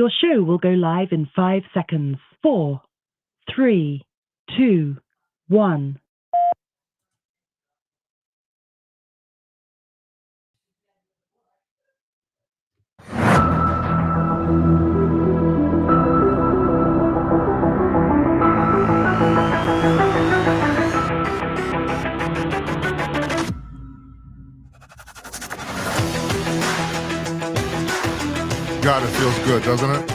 Your show will go live in 5 seconds. 4, 3, 2, 1. God, it feels good, doesn't it?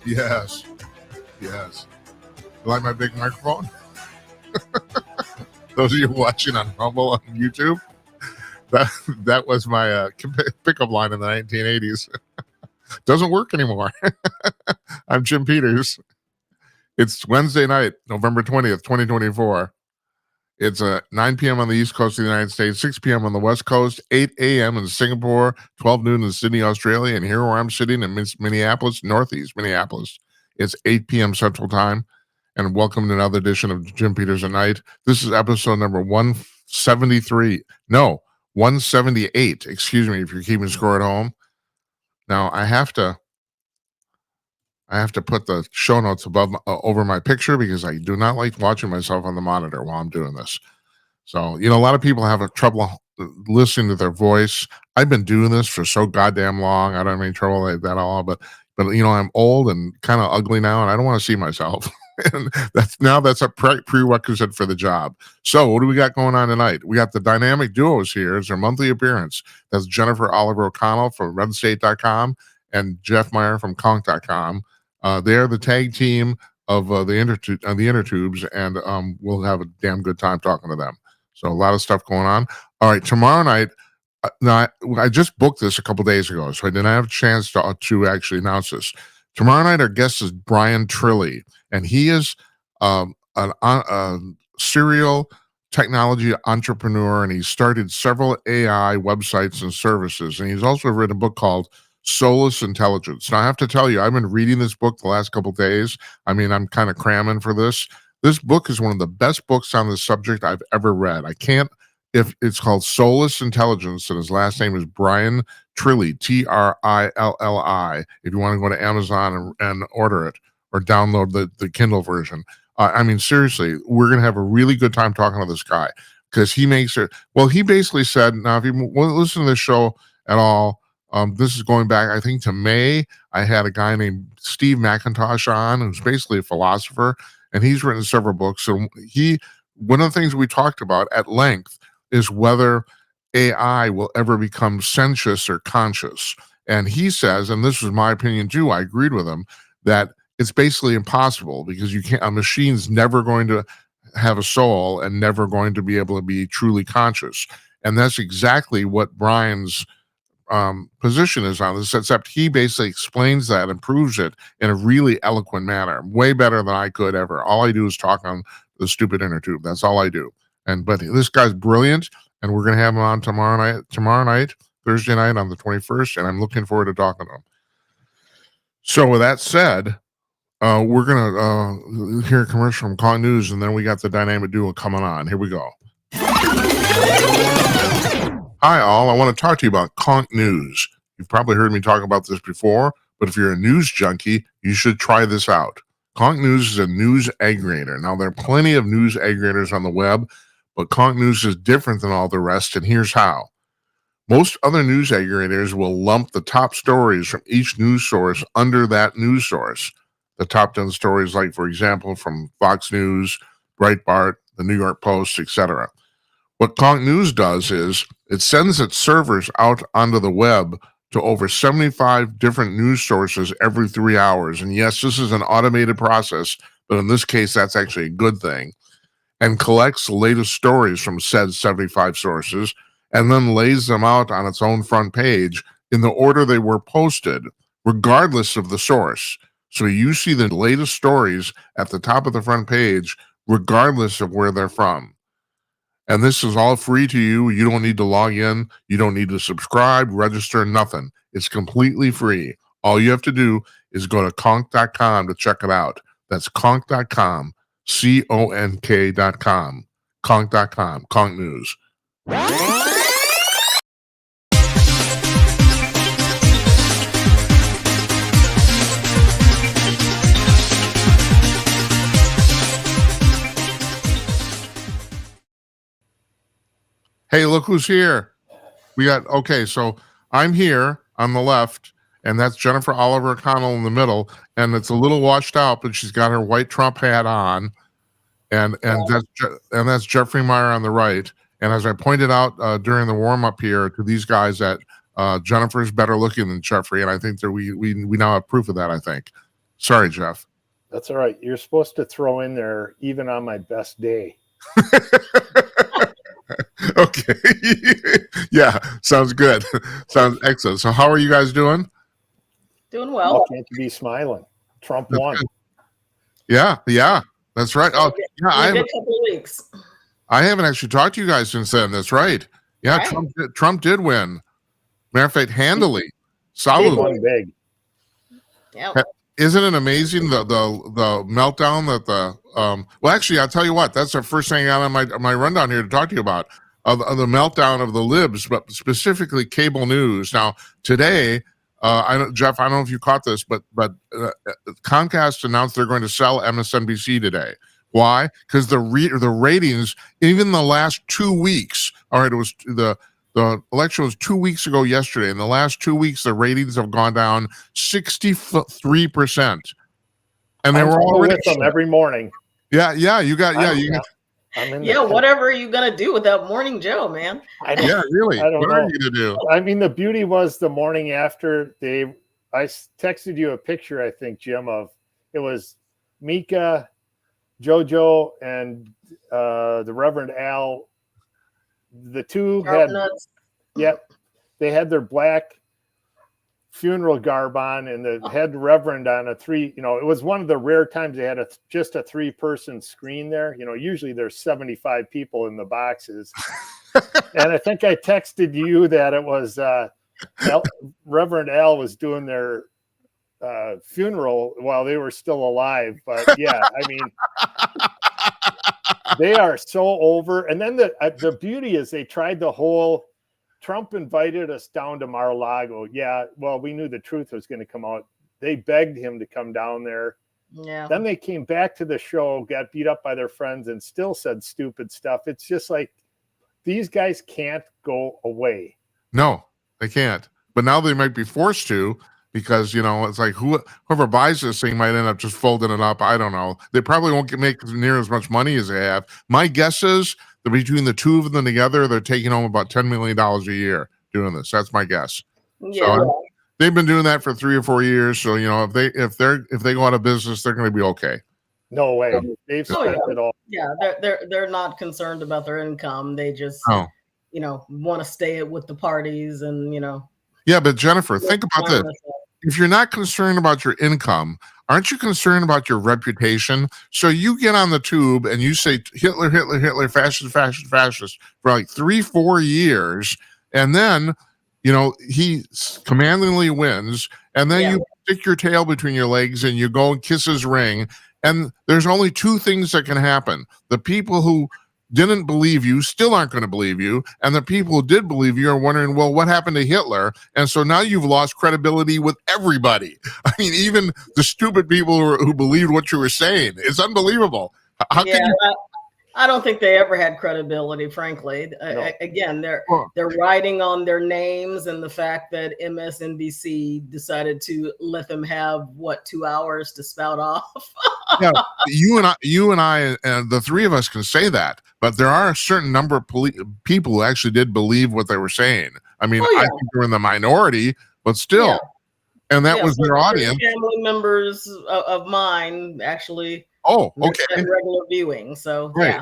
Yes. Yes. You like my big microphone? Those of you watching on Rumble on YouTube, that was my pickup line in the 1980s. Doesn't work anymore. I'm Jim Peters. It's Wednesday night, November 20th, 2024. It's 9 p.m. on the East Coast of the United States, 6 p.m. on the West Coast, 8 a.m. in Singapore, 12 noon in Sydney, Australia, and here where I'm sitting in Minneapolis, Northeast Minneapolis, it's 8 p.m. Central Time, and welcome to another edition of Jim Peters at Night. This is episode number 178, excuse me, if you're keeping score at home. Now, I have to put the show notes above over my picture because I do not like watching myself on the monitor while I'm doing this. So, a lot of people have trouble listening to their voice. I've been doing this for so goddamn long. I don't have any trouble like that at all. But I'm old and kind of ugly now, and I don't want to see myself. And that's a prerequisite for the job. So, what do we got going on tonight? We got the Dynamic Duos here. It's their monthly appearance. That's Jennifer Oliver O'Connell from RedState.com and Jeff Meyer from Conk.com. They're the tag team of the Intertubes, and we'll have a damn good time talking to them. So a lot of stuff going on. All right, tomorrow night. I just booked this a couple days ago, so I didn't have a chance to actually announce this. Tomorrow night, our guest is Brian Trilly, and he is a serial technology entrepreneur, and he started several AI websites and services, and he's also written a book called Soulless Intelligence. Now, I have to tell you, I've been reading this book the last couple of days. I mean, I'm kind of cramming for this. This book is one of the best books on this subject I've ever read. If it's called Soulless Intelligence, and his last name is Brian Trilly, Trilli. If you want to go to Amazon and order it or download the Kindle version. I mean, seriously, we're going to have a really good time talking to this guy because he makes it. Well, he basically said, now, if you want to listen to this show at all, this is going back, I think, to May. I had a guy named Steve McIntosh on, who's basically a philosopher, and he's written several books. So one of the things we talked about at length is whether AI will ever become sentious or conscious. And he says, and this is my opinion too, I agreed with him, that it's basically impossible because a machine's never going to have a soul and never going to be able to be truly conscious. And that's exactly what Brian's position is on this, except he basically explains that and proves it in a really eloquent manner, way better than I could ever. All I do is talk on the stupid inner tube. That's all I do. But this guy's brilliant, and we're going to have him on tomorrow night, Thursday night on the 21st, and I'm looking forward to talking to him. So with that said, we're going to hear a commercial from Conk News, and then we got the Dynamic Duo coming on. Here we go. Hi, all. I want to talk to you about Conk News. You've probably heard me talk about this before, but if you're a news junkie, you should try this out. Conk News is a news aggregator. Now, there are plenty of news aggregators on the web, but Conk News is different than all the rest, and here's how. Most other news aggregators will lump the top stories from each news source under that news source. The top 10 stories, like, for example, from Fox News, Breitbart, the New York Post, etc. What Conk News does is it sends its servers out onto the web to over 75 different news sources every 3 hours. And yes, this is an automated process, but in this case, that's actually a good thing. And collects the latest stories from said 75 sources and then lays them out on its own front page in the order they were posted, regardless of the source. So you see the latest stories at the top of the front page, regardless of where they're from. And this is all free to you. You don't need to log in. You don't need to subscribe, register, nothing. It's completely free. All you have to do is go to Conk.com to check it out. That's Conk.com, Conk.com, Conk.com, Conk News. Hey, look who's here. We got, okay, so I'm here on the left, and that's Jennifer Oliver O'Connell in the middle, and it's a little washed out, but she's got her white Trump hat on, and that's Jeffrey Meyer on the right. And as I pointed out during the warm-up here to these guys, that Jennifer's better looking than Jeffrey, and I think that we now have proof of that, I think. Sorry, Jeff. That's all right. You're supposed to throw in there, even on my best day. Okay. Yeah, sounds good. Sounds excellent. So how are you guys doing? Doing well. Can't you be smiling? Trump won. Yeah, that's right. Oh, yeah, a good couple of weeks. I haven't actually talked to you guys since then. That's right. Yeah, right. Trump did win. Matter of fact, handily, solidly. Big. Yeah. Isn't it amazing the meltdown that well, actually, I'll tell you what. That's the first thing I got on my rundown here to talk to you about of the meltdown of the libs, but specifically cable news. Now today, Jeff, I don't know if you caught this, but Comcast announced they're going to sell MSNBC today. Why? Because the ratings, even the last 2 weeks. All right, it was the election was 2 weeks ago yesterday. In the last 2 weeks, the ratings have gone down 63%. And they were already with them every morning. Yeah, you got. Whatever are you gonna do with that Morning Joe, man? Yeah, really. I don't what know. are you gonna do? I mean, the beauty was the morning after I texted you a picture, I think, Jim, of it was Mika, JoJo, and the Reverend Al. The two had, they had their black funeral garb on, and the head reverend on it was one of the rare times they had just a 3-person screen there. Usually there's 75 people in the boxes. And I think I texted you that it was Reverend Al was doing their funeral while they were still alive. But yeah, I mean, they are so over. And then the beauty is they tried the whole Trump invited us down to Mar-a-Lago. Yeah, well, we knew the truth was going to come out. They begged him to come down there. Yeah. Then they came back to the show, got beat up by their friends, and still said stupid stuff. It's just like these guys can't go away. No, they can't. But now they might be forced to, because it's like whoever buys this thing might end up just folding it up. I don't know. They probably won't make near as much money as they have. My guess is that between the two of them together, they're taking home about $10 million a year doing this. That's my guess. Yeah. So they've been doing that for 3 or 4 years. So if they go out of business, they're going to be okay. No way. They've spent it all. Yeah, they're not concerned about their income. They just want to stay with the parties and Yeah, but Jennifer, think about this. If you're not concerned about your income, aren't you concerned about your reputation? So you get on the tube and you say Hitler, Hitler, Hitler, fascist, fascist, fascist for like 3-4 years, and then he commandingly wins, and then you stick your tail between your legs and you go and kiss his ring. And there's only 2 things that can happen. The people who didn't believe you still aren't going to believe you, and the people who did believe you are wondering, well, what happened to Hitler? And so now you've lost credibility with everybody. I mean, even the stupid people who believed what you were saying. It's unbelievable. How can you? I don't think they ever had credibility, frankly. No. Again, they're riding on their names and the fact that MSNBC decided to let them have 2 hours to spout off. Yeah, you and I, and the 3 of us can say that, but there are a certain number of people who actually did believe what they were saying. I mean, I think they're in the minority, but still. Yeah. And that was their audience. Family members of mine actually. Oh, okay. Regular viewing, so right.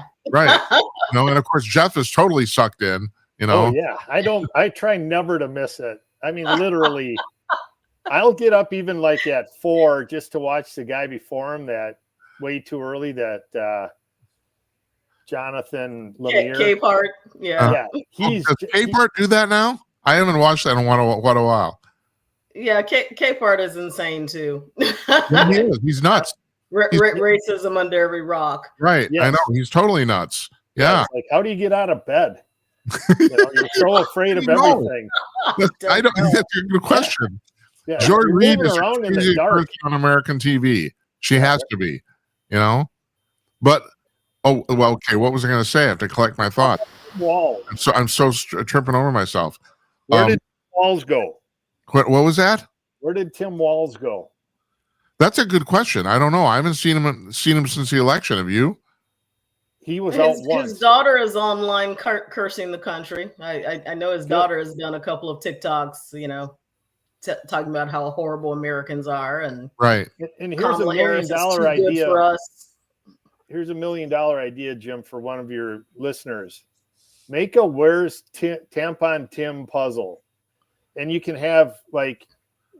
And of course Jeff is totally sucked in. Oh yeah, I try never to miss it. I mean, literally, I'll get up even like at 4 just to watch the guy before him that way too early. That Jonathan Lemire. Capehart. Yeah. Does Capehart do that now? I haven't watched that in quite a while. Yeah, Capehart is insane too. Yeah, he is. He's nuts. Racism under every rock. Right. Yes. I know. He's totally nuts. Yeah. Like, how do you get out of bed? You're so afraid of everything. I don't. That's a good question. Yeah. Joy Reid is around the in the craziest dark person on American TV. She has to be, But Oh, well, okay. What was I going to say? I have to collect my thought. Walls. I'm so tripping over myself. Where did Walls go? What was that? Where did Tim Walls go? That's a good question. I don't know. I haven't seen him since the election. Have you? He was out once. His daughter is online cursing the country. I know his daughter has done a couple of TikToks, you know, talking about how horrible Americans are. And right. And here's $1 million idea for us. Here's $1 million idea, Jim, for one of your listeners. Make a Where's Tampon Tim puzzle. And you can have, like,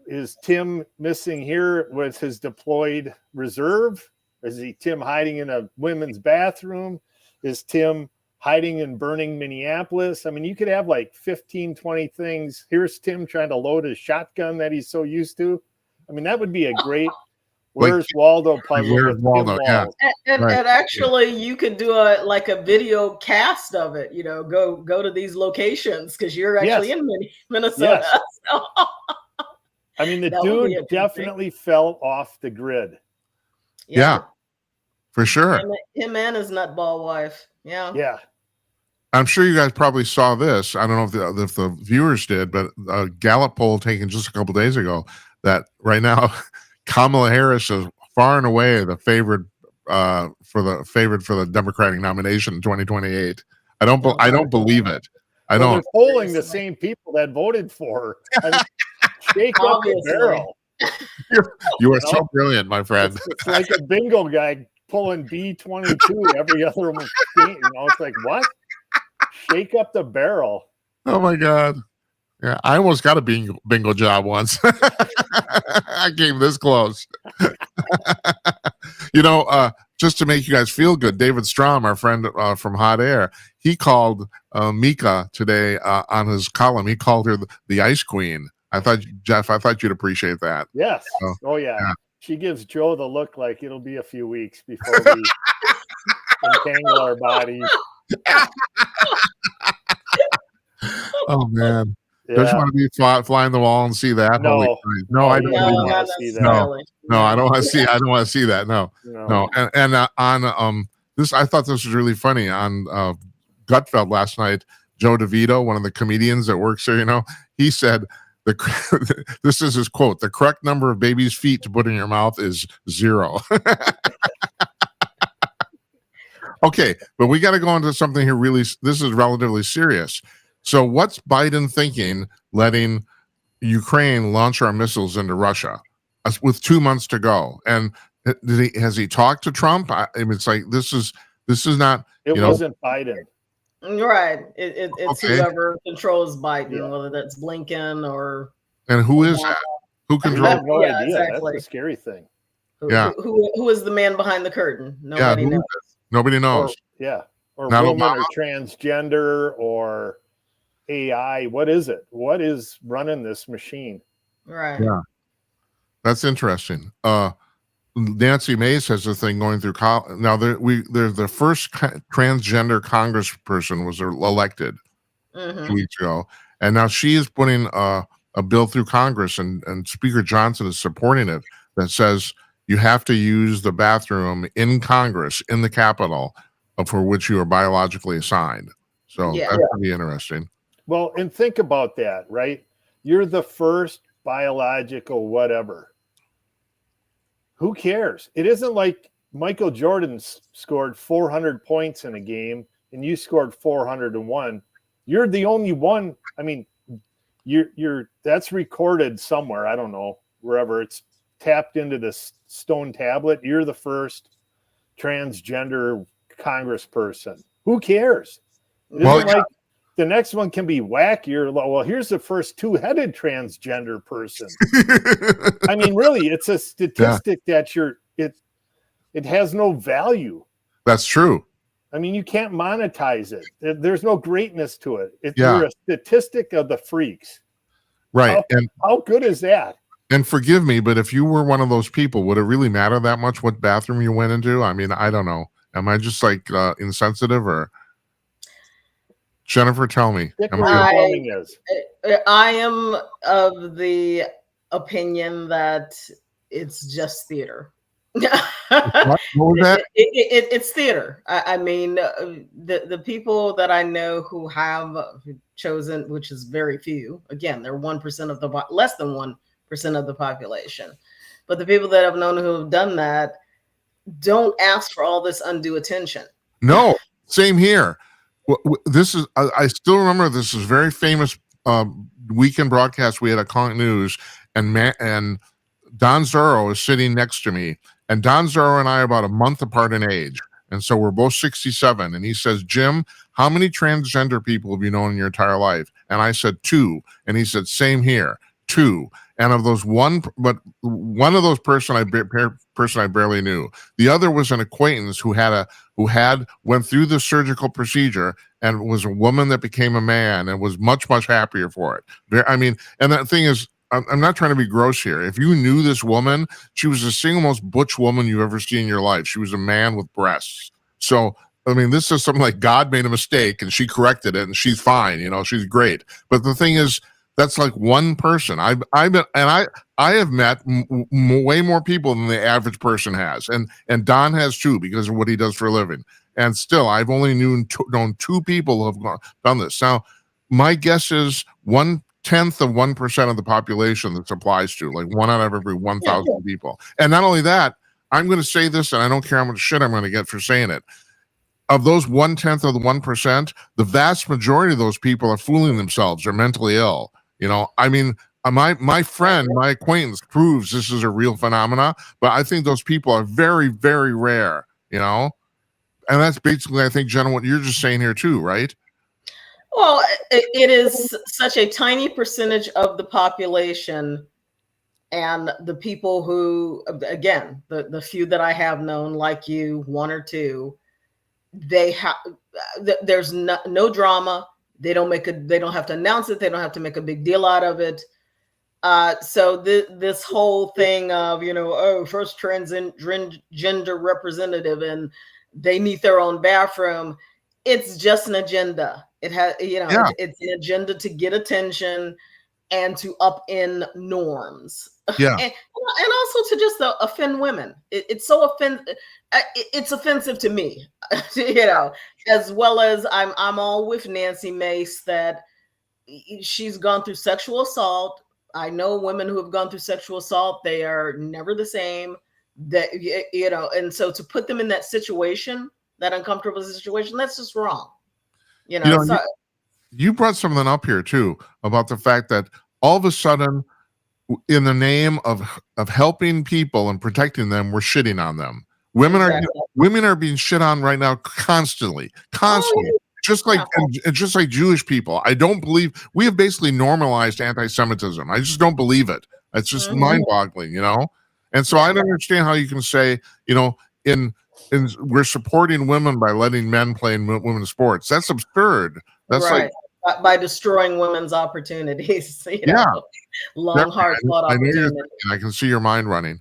is Tim missing here with his deployed reserve? Is he Tim hiding in a women's bathroom? Is Tim hiding and burning Minneapolis? I mean, you could have like 15, 20 things. Here's Tim trying to load his shotgun that he's so used to. I mean, that would be a great Where's Waldo puzzle. Where's Waldo? Yeah. And actually, you could do a video cast of it. You know, go to these locations because you're actually in Minnesota. Yes. So. I mean, the dude definitely fell off the grid. Yeah, for sure. Him and his nutball wife. Yeah. Yeah. I'm sure you guys probably saw this. I don't know if the viewers did, but a Gallup poll taken just a couple days ago that right now Kamala Harris is far and away the favorite for the Democratic nomination in 2028. I don't believe it. I don't. They're polling the same people that voted for her. I mean, shake up the barrel. You are so brilliant, my friend. It's like a bingo guy pulling B22 every other game. You know, it's like, what? Shake up the barrel. Oh my God. Yeah, I almost got a bingo job once. I came this close. You know, just to make you guys feel good, David Strom, our friend from Hot Air, he called Mika today on his column. He called her the Ice Queen. I thought you'd appreciate that. Yes. Oh yeah. She gives Joe the look like it'll be a few weeks before we entangle our bodies. Oh man. Yeah. Don't you want to be flying the wall and see that? No, I don't want to see that. No, I don't want to see. I don't want to see that. No. And on this, I thought this was really funny on Gutfeld last night. Joe DeVito, one of the comedians that works there, you know, he said this is his quote: "The correct number of baby's feet to put in your mouth is 0." Okay, but we got to go into something here. Really, this is relatively serious. So, what's Biden thinking, letting Ukraine launch our missiles into Russia with 2 months to go? And has he talked to Trump? I mean, it's like this is not. It wasn't Biden. Right. It's whoever controls Biden, whether that's Blinken or. And who is that? Who controls? I have no idea. Exactly. That's the scary thing. Who is the man behind the curtain? Nobody knows. Nobody knows. Or not woman Obama. Or transgender or AI. What is it? What is running this machine? Right. Yeah. That's interesting. Nancy Mace has a thing going through. Now, the first transgender congressperson was elected 2 weeks ago, and now she is putting a bill through Congress, and Speaker Johnson is supporting it, that says you have to use the bathroom in Congress, in the Capitol, for which you are biologically assigned. So that's pretty interesting. Well, and think about that, right? You're the first biological whatever. Who cares? It isn't like Michael Jordan scored 400 points in a game and you scored 401. You're the only one. I mean, you're that's recorded somewhere. I don't know, wherever it's tapped into this stone tablet. You're the first transgender congressperson. Who cares? It isn't like the next one can be wackier. Well, here's the first two-headed transgender person. I mean, really, it's a statistic that it has no value. That's true. I mean, you can't monetize it. There's no greatness to it. You're a statistic of the freaks. Right. How good is that? And forgive me, but if you were one of those people, would it really matter that much what bathroom you went into? I mean, I don't know. Am I just like insensitive or? Jennifer, tell me. I am of the opinion that it's just theater. What was that? It's theater. I mean, the people that I know who have chosen, which is very few. Again, they're 1% of the less than 1% of the population. But the people that I've known who have done that don't ask for all this undue attention. No, same here. This is I still remember this is very famous weekend broadcast we had at Conk News, and Don Zorro is sitting next to me, and Don Zorro and I are about a month apart in age, and so we're both 67. And he says, "Jim, how many transgender people have you known in your entire life?" And I said 2, and he said, "Same here, 2." And of those one of those person I barely knew. The other was an acquaintance who went through the surgical procedure and was a woman that became a man and was much, much happier for it. I mean, and the thing is, I'm not trying to be gross here. If you knew this woman, she was the single most butch woman you ever see in your life. She was a man with breasts. So, I mean, this is something like God made a mistake and she corrected it and she's fine. She's great. But the thing is, that's like one person. I have met way more people than the average person has, and Don has too because of what he does for a living. And still, I've only known 2 people who have done this. Now, my guess is 1/10 of 1% of the population this applies to, like 1 out of every 1,000 people. And not only that, I'm going to say this, and I don't care how much shit I'm going to get for saying it. Of those 1/10 of the 1%, the vast majority of those people are fooling themselves or mentally ill. I mean, my friend, my acquaintance proves this is a real phenomena, but I think those people are very, very rare, and that's basically, I think, Jenna, what you're just saying here too, right? Well, it is such a tiny percentage of the population, and the people who, again, the few that I have known, like you, 1 or 2, there's no drama. They don't have to announce it. They don't have to make a big deal out of it. So this whole thing of, first transgender representative and they need their own bathroom. It's just an agenda. It has, it's an agenda to get attention and to upend norms. Yeah. and also to just offend women. It's so it's offensive to me, as well as I'm all with Nancy Mace that she's gone through sexual assault. I know women who have gone through sexual assault. They are never the same. That, and so to put them in that situation, that uncomfortable situation, that's just wrong. You brought something up here too about the fact that all of a sudden, in the name of helping people and protecting them, we're shitting on them. Women are being shit on right now constantly. Just like Jewish people. I don't believe we have basically normalized anti-Semitism. I just don't believe it. It's just mind-boggling, And so I don't understand how you can say, we're supporting women by letting men play in women's sports. That's absurd. That's right. By destroying women's opportunities. Long, hard-fought opportunities. I can see your mind running.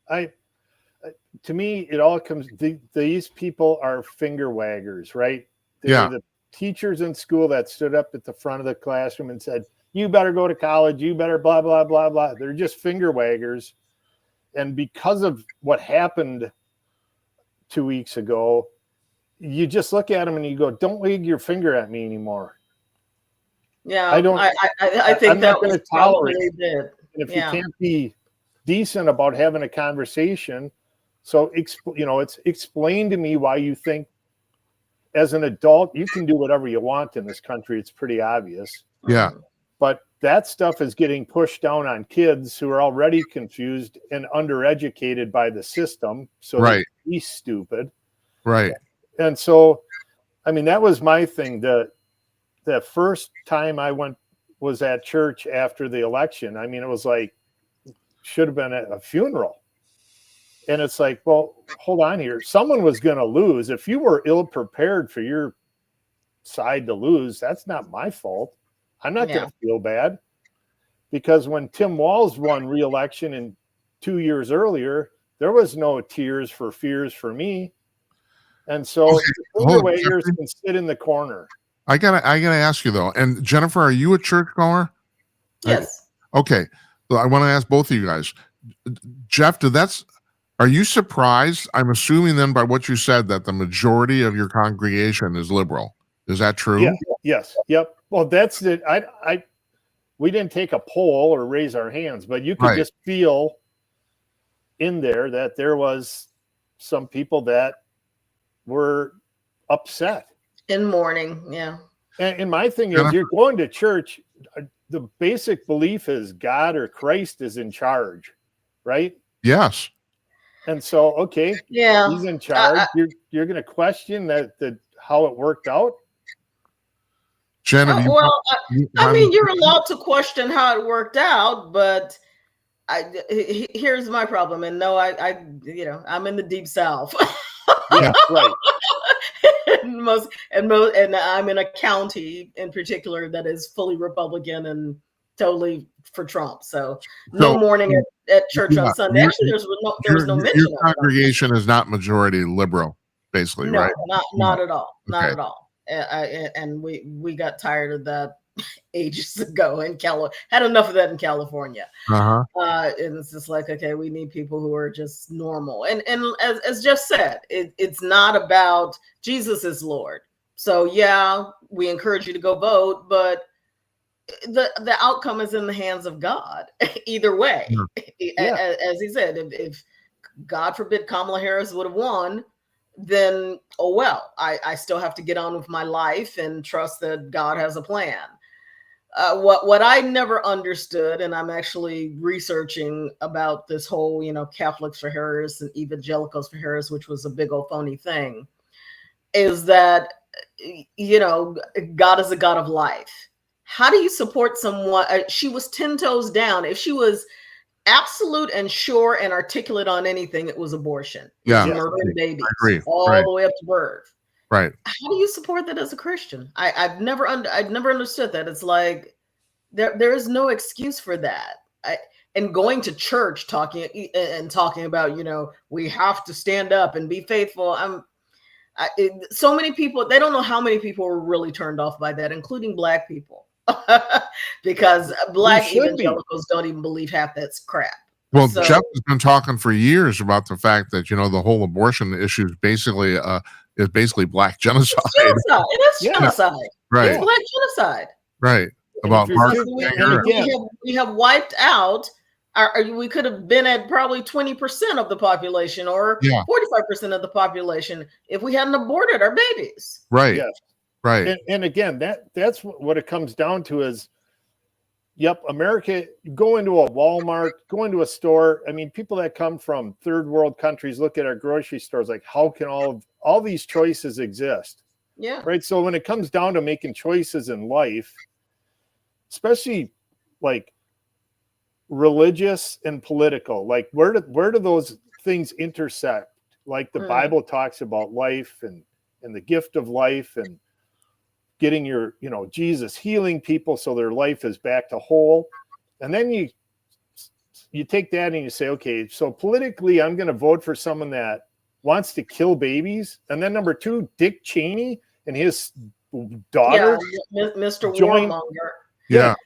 To me, it all comes. These people are finger waggers, right? They're the teachers in school that stood up at the front of the classroom and said, "You better go to college. You better blah blah blah blah." They're just finger waggers, and because of what happened 2 weeks ago, you just look at them and you go, "Don't wag your finger at me anymore." Yeah, I don't. I think I'm that not going to was tolerate probably it. And if you can't be decent about having a conversation, so it's explain to me why you think, as an adult, you can do whatever you want in this country. It's pretty obvious. Yeah. But that stuff is getting pushed down on kids who are already confused and undereducated by the system. So they're stupid. Right. And so, I mean, that was my thing. The first time I was at church after the election. I mean, it was like, should have been at a funeral. And it's like, well, hold on here. Someone was going to lose. If you were ill prepared for your side to lose, that's not my fault. I'm not going to feel bad, because when Tim Walz won re-election in 2 years earlier, there was no tears for fears for me. And so the waiters can sit in the corner. I gotta ask you though. And Jennifer, are you a church goer? Yes. Okay. So I want to ask both of you guys. Jeff, Are you surprised? I'm assuming then by what you said that the majority of your congregation is liberal. Is that true? Yeah. Yes. Yep. Well, that's it. We didn't take a poll or raise our hands, but you could Right. just feel in there that there was some people that were upset. In mourning, yeah. And my thing is, you're going to church. The basic belief is God or Christ is in charge, right? Yes. And so, okay, Yeah. he's in charge. You're going to question that how it worked out. Jen, have you? Well, I mean, you're allowed to question how it worked out, but here's my problem. And no, I'm in the deep South. Yeah, right. and I'm in a county in particular that is fully Republican and totally for Trump. So no mourning at church on Sunday. Actually, there was no mention of it. Your congregation is not majority liberal, basically, no, right? Not at all. Not Okay. at all. And we got tired of that ages ago in California. Had enough of that in California. Uh-huh. And it's just like, okay, we need people who are just normal. And as Jeff said, it's not about Jesus is Lord. So yeah, we encourage you to go vote, but the outcome is in the hands of God. Either way, as he said, if God forbid Kamala Harris would have won, then oh well, I still have to get on with my life and trust that God has a plan. What I never understood, and I'm actually researching about this whole, Catholics for Harris and evangelicals for Harris, which was a big old phony thing, is that, God is a God of life. How do you support someone? She was 10 toes down. If she was absolute and sure and articulate on anything, it was abortion. Yeah. Murdering babies. I agree. All Right. the way up to birth. Right. How do you support that as a Christian? I've never understood that. It's like there is no excuse for that. And going to church talking about, we have to stand up and be faithful. So many people, they don't know how many people were really turned off by that, including Black people. Because Black evangelicals don't even believe half that's crap. Well, Jeff has been talking for years about the fact that, the whole abortion issue is basically Black genocide. It's genocide. It is genocide. Right. It's Black genocide. Right. About we have wiped out we could have been at probably 20% of the population or 45% of the population if we hadn't aborted our babies. Right. Yes. Right. And again, that's what it comes down to is, America, go into a Walmart, go into a store. I mean, people that come from third world countries look at our grocery stores like, how can all these choices exist? Yeah. Right. So when it comes down to making choices in life, especially like religious and political, like where do those things intersect? Like the Bible talks about life and the gift of life and getting your, Jesus healing people so their life is back to whole. And then you take that and you say, okay, so politically, I'm going to vote for someone that wants to kill babies. And then number two, Dick Cheney and his daughter, Mr. Warmonger.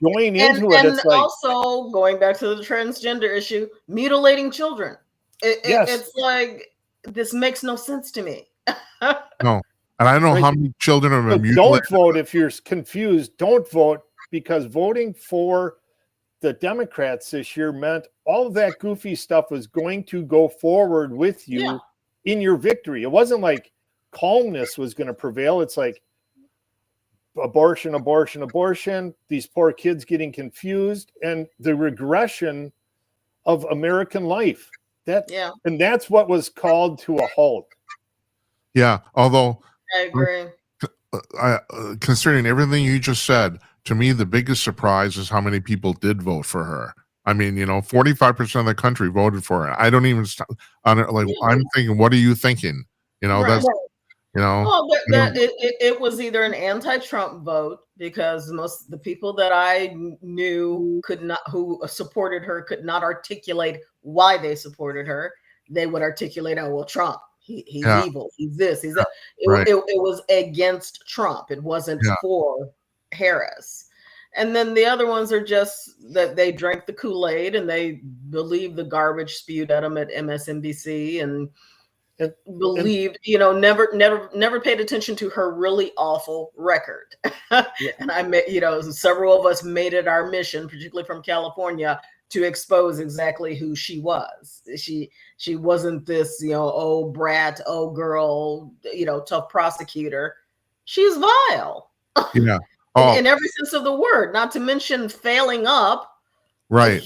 Going into it. And also going back to the transgender issue, mutilating children. It's like, this makes no sense to me. No. And I don't know how many children have been mutilated. Don't vote if you're confused. Don't vote, because voting for the Democrats this year meant all of that goofy stuff was going to go forward with you in your victory. It wasn't like calmness was going to prevail. It's like abortion, abortion, abortion, these poor kids getting confused, and the regression of American life. And that's what was called to a halt. Yeah, although I agree. Considering everything you just said, to me, the biggest surprise is how many people did vote for her. I mean, 45% of the country voted for her. I don't even I'm thinking, what are you thinking? That's Well, it was either an anti-Trump vote, because most of the people that I knew who supported her could not articulate why they supported her. They would articulate, oh, well, Trump. He's evil. He's this. He's that. It was against Trump. It wasn't for Harris. And then the other ones are just that they drank the Kool-Aid and they believe the garbage spewed at them at MSNBC and believed, never paid attention to her really awful record. And several of us made it our mission, particularly from California, to expose exactly who she was. She wasn't this, oh brat, oh girl, tough prosecutor. She's vile. Yeah. In every sense of the word, not to mention failing up, right.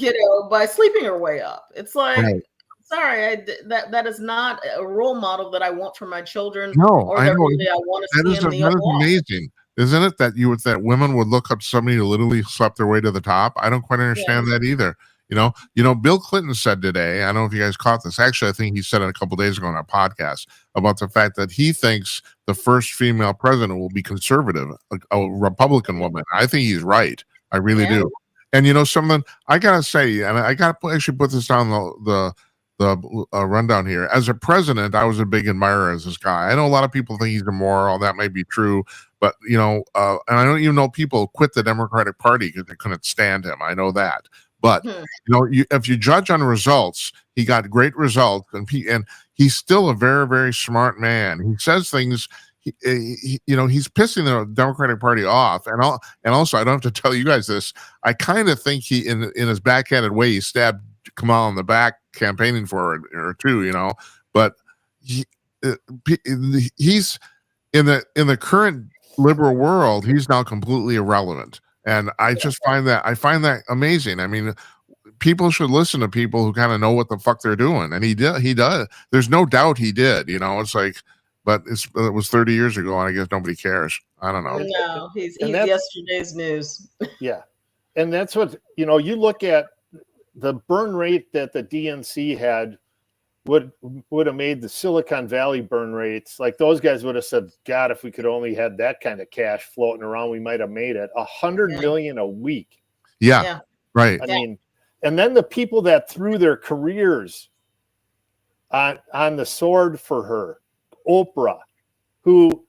By sleeping her way up. It's like, right. Sorry, that is not a role model that I want for my children. No, or I know. Really I want to see in the that is amazing, isn't it? That women would look up to somebody who literally slept their way to the top. I don't quite understand that either. Bill Clinton said today, I don't know if you guys caught this. Actually, I think he said it a couple of days ago on our podcast about the fact that he thinks the first female president will be conservative, a Republican woman. I think he's right. I really do. And something I gotta say, and I gotta actually put this down the rundown here. As a president, I was a big admirer of this guy. I know a lot of people think he's immoral. That might be true, but and I don't even know people quit the Democratic Party because they couldn't stand him. I know that. But if you judge on results, he got great results, and he's still a very, very smart man. He says things. He's pissing the Democratic Party off, and also I don't have to tell you guys this. I kind of think he, in his backhanded way, he stabbed Kamala in the back campaigning for it or two. But he's in the current liberal world. He's now completely irrelevant. And I just find that amazing. I mean, people should listen to people who kind of know what the fuck they're doing. And he does. There's no doubt he did, it's like, but it was 30 years ago and I guess nobody cares. I don't know. No, he's yesterday's news. Yeah. And that's what, you look at the burn rate that the DNC had would have made the Silicon Valley burn rates. Like those guys would have said, God, if we could only had that kind of cash floating around, we might have made it. $100 million a week. Yeah. Right. I mean, and then the people that threw their careers on the sword for her, Oprah, who,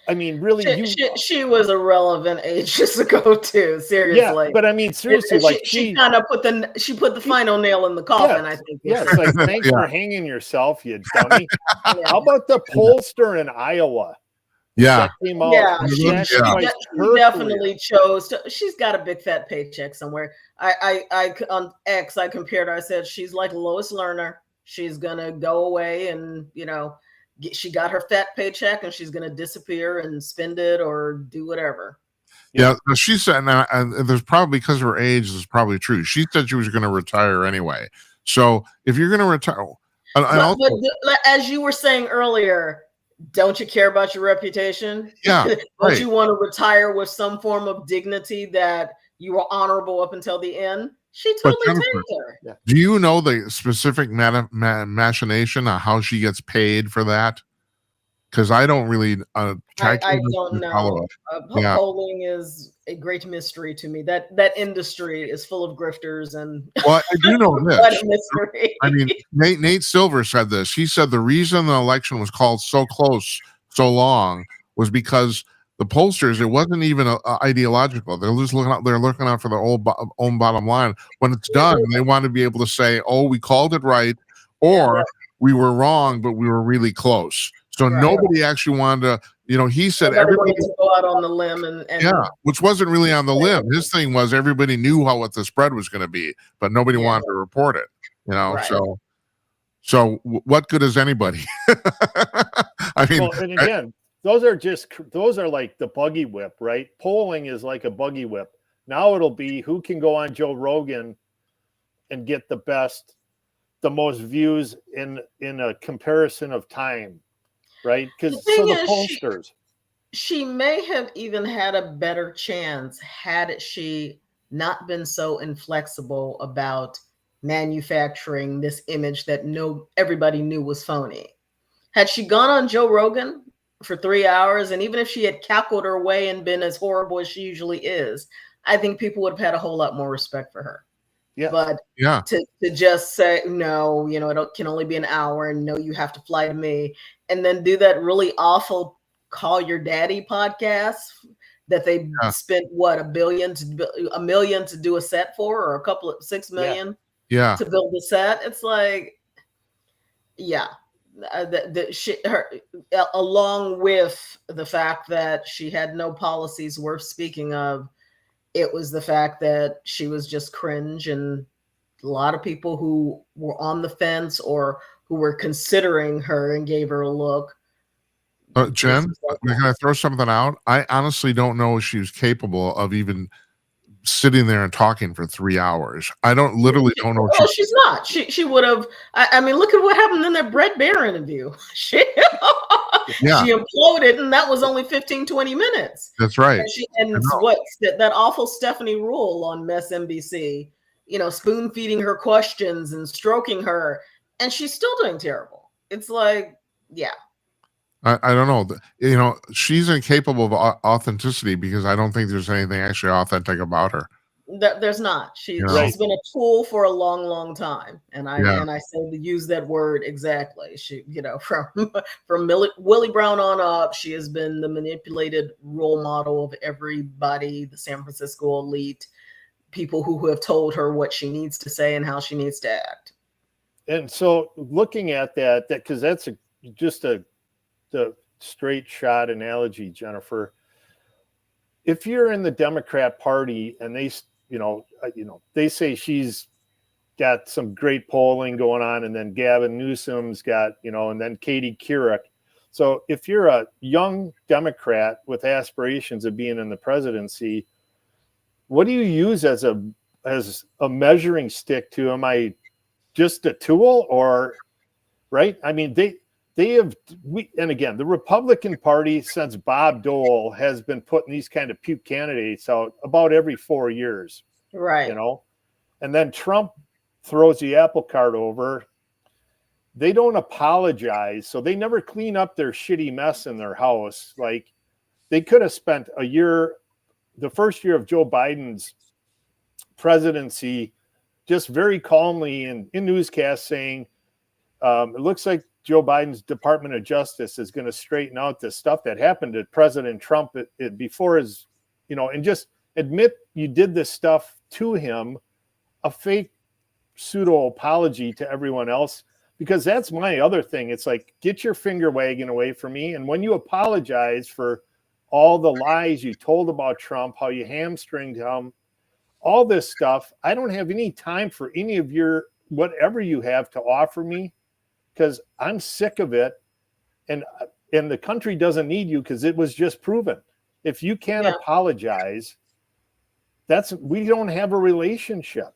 I mean, really, she was irrelevant ages ago too. Seriously, yeah, but I mean, seriously, she kind of put the final nail in the coffin. I think. Yeah, it's like thanks for hanging yourself, you dummy. How about the pollster in Iowa? Yeah, she definitely chose to. She's got a big fat paycheck somewhere. I on X, I compared her. I said she's like Lois Lerner. She's gonna go away and she got her fat paycheck and she's going to disappear and spend it or do whatever. Yeah, she said, and there's probably, because of her age, this is probably true. She said she was going to retire anyway. So if you're going to retire, but as you were saying earlier, don't you care about your reputation? Yeah. Don't you want to retire with some form of dignity that you were honorable up until the end? She totally takes her. Yeah. Do you know the specific machination on how she gets paid for that? Because I don't really. I don't know. Polling is a great mystery to me. That industry is full of grifters and. Well, I do know this. Mystery. I mean, Nate Silver said this. He said the reason the election was called so close so long was because the pollsters, it wasn't even ideological. They're just looking out for their own bottom line. When it's done, they want to be able to say, "Oh, we called it right," or "We were wrong, but we were really close." So nobody actually wanted to. He said everybody to go out on the limb and which wasn't really on the limb. His thing was everybody knew what the spread was going to be, but nobody wanted to report it. Right. So what good is anybody? I mean, and again. Those are like the buggy whip, right? Polling is like a buggy whip. Now it'll be who can go on Joe Rogan and get the most views in a comparison of time, right? Because the pollsters. She may have even had a better chance had she not been so inflexible about manufacturing this image that everybody knew was phony. Had she gone on Joe Rogan for 3 hours, and even if she had cackled her way and been as horrible as she usually is, I think people would have had a whole lot more respect for her. Yeah. But to just say no, it can only be an hour, and no, you have to fly to me, and then do that really awful Call Your Daddy podcast that they Yeah. spent what, $1 million to do a set for, or $6 million Yeah. to build the set. It's like, along with the fact that she had no policies worth speaking of, it was the fact that she was just cringe, and a lot of people who were on the fence or who were considering her and gave her a look. Jen, can I throw something out? I honestly don't know if she was capable of even sitting there and talking for 3 hours. I don't know. Well, she's not. She would have. I mean, look at what happened in that Brett Baer interview. She imploded, and that was only 15, 20 minutes. That's right. And what that awful Stephanie Rule on MSNBC, spoon feeding her questions and stroking her, and she's still doing terrible. It's like, I don't know. She's incapable of authenticity, because I don't think there's anything actually authentic about her. There's not. She's been a tool for a long, long time, and I say to use that word exactly. She, from Willie Brown on up, she has been the manipulated role model of everybody, the San Francisco elite, people who have told her what she needs to say and how she needs to act. And so, looking at that because that's just the straight shot analogy, Jennifer. If you're in the Democrat Party and they say she's got some great polling going on, and then Gavin Newsom's got, and then Katie Couric. So if you're a young Democrat with aspirations of being in the presidency, what do you use as a measuring stick to? Am I just a tool, or right? I mean, and again, the Republican Party, since Bob Dole, has been putting these kind of puke candidates out about every 4 years. Right. And then Trump throws the apple cart over. They don't apologize. So they never clean up their shitty mess in their house. Like, they could have spent a year, the first year of Joe Biden's presidency, just very calmly in newscasts saying, it looks like Joe Biden's Department of Justice is going to straighten out this stuff that happened to President Trump before his, and just admit you did this stuff to him, a fake pseudo apology to everyone else, because that's my other thing. It's like, get your finger wagging away from me. And when you apologize for all the lies you told about Trump, how you hamstringed him, all this stuff, I don't have any time for any of your, whatever you have to offer me, because I'm sick of it, and the country doesn't need you, because it was just proven. If you can't apologize, we don't have a relationship.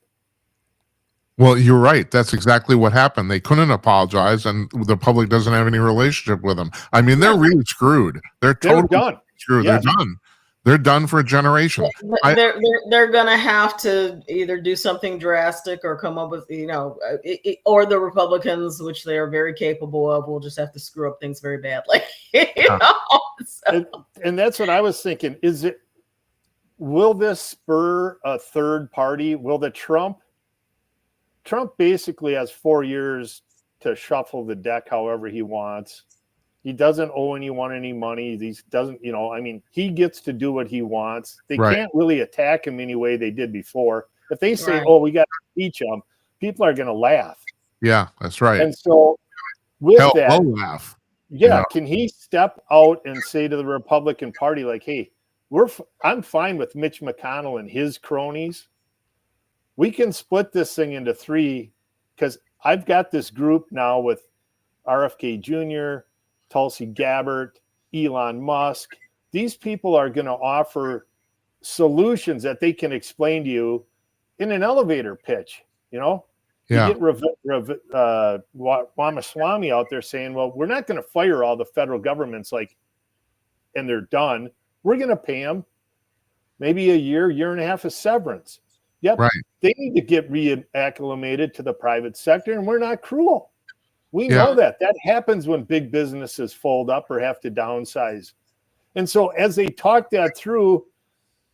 Well, you're right. That's exactly what happened. They couldn't apologize, and the public doesn't have any relationship with them. I mean, they're really screwed. They're totally done. Screwed. Yes. They're done. They're done for a generation. They're gonna have to either do something drastic or come up with, or the Republicans, which they are very capable of, will just have to screw up things very badly. And that's what I was thinking. Will this spur a third party? Will Trump basically has 4 years to shuffle the deck however he wants. He doesn't owe anyone any money. He doesn't, he gets to do what he wants. They can't really attack him any way they did before. If they say, "Oh, we got to impeach him," people are going to laugh. Yeah, that's right. And so with that, they'll laugh. Yeah, can he step out and say to the Republican Party, like, "Hey, I'm fine with Mitch McConnell and his cronies. We can split this thing into 3, because I've got this group now with RFK Jr., Tulsi Gabbard, Elon Musk. These people are going to offer solutions that they can explain to you in an elevator pitch, You get Ramaswamy out there saying, well, we're not going to fire all the federal governments and they're done. We're going to pay them maybe a year and a half of severance. Yep. Right. They need to get reacclimated to the private sector, and we're not cruel. We know that happens when big businesses fold up or have to downsize. And so as they talk that through,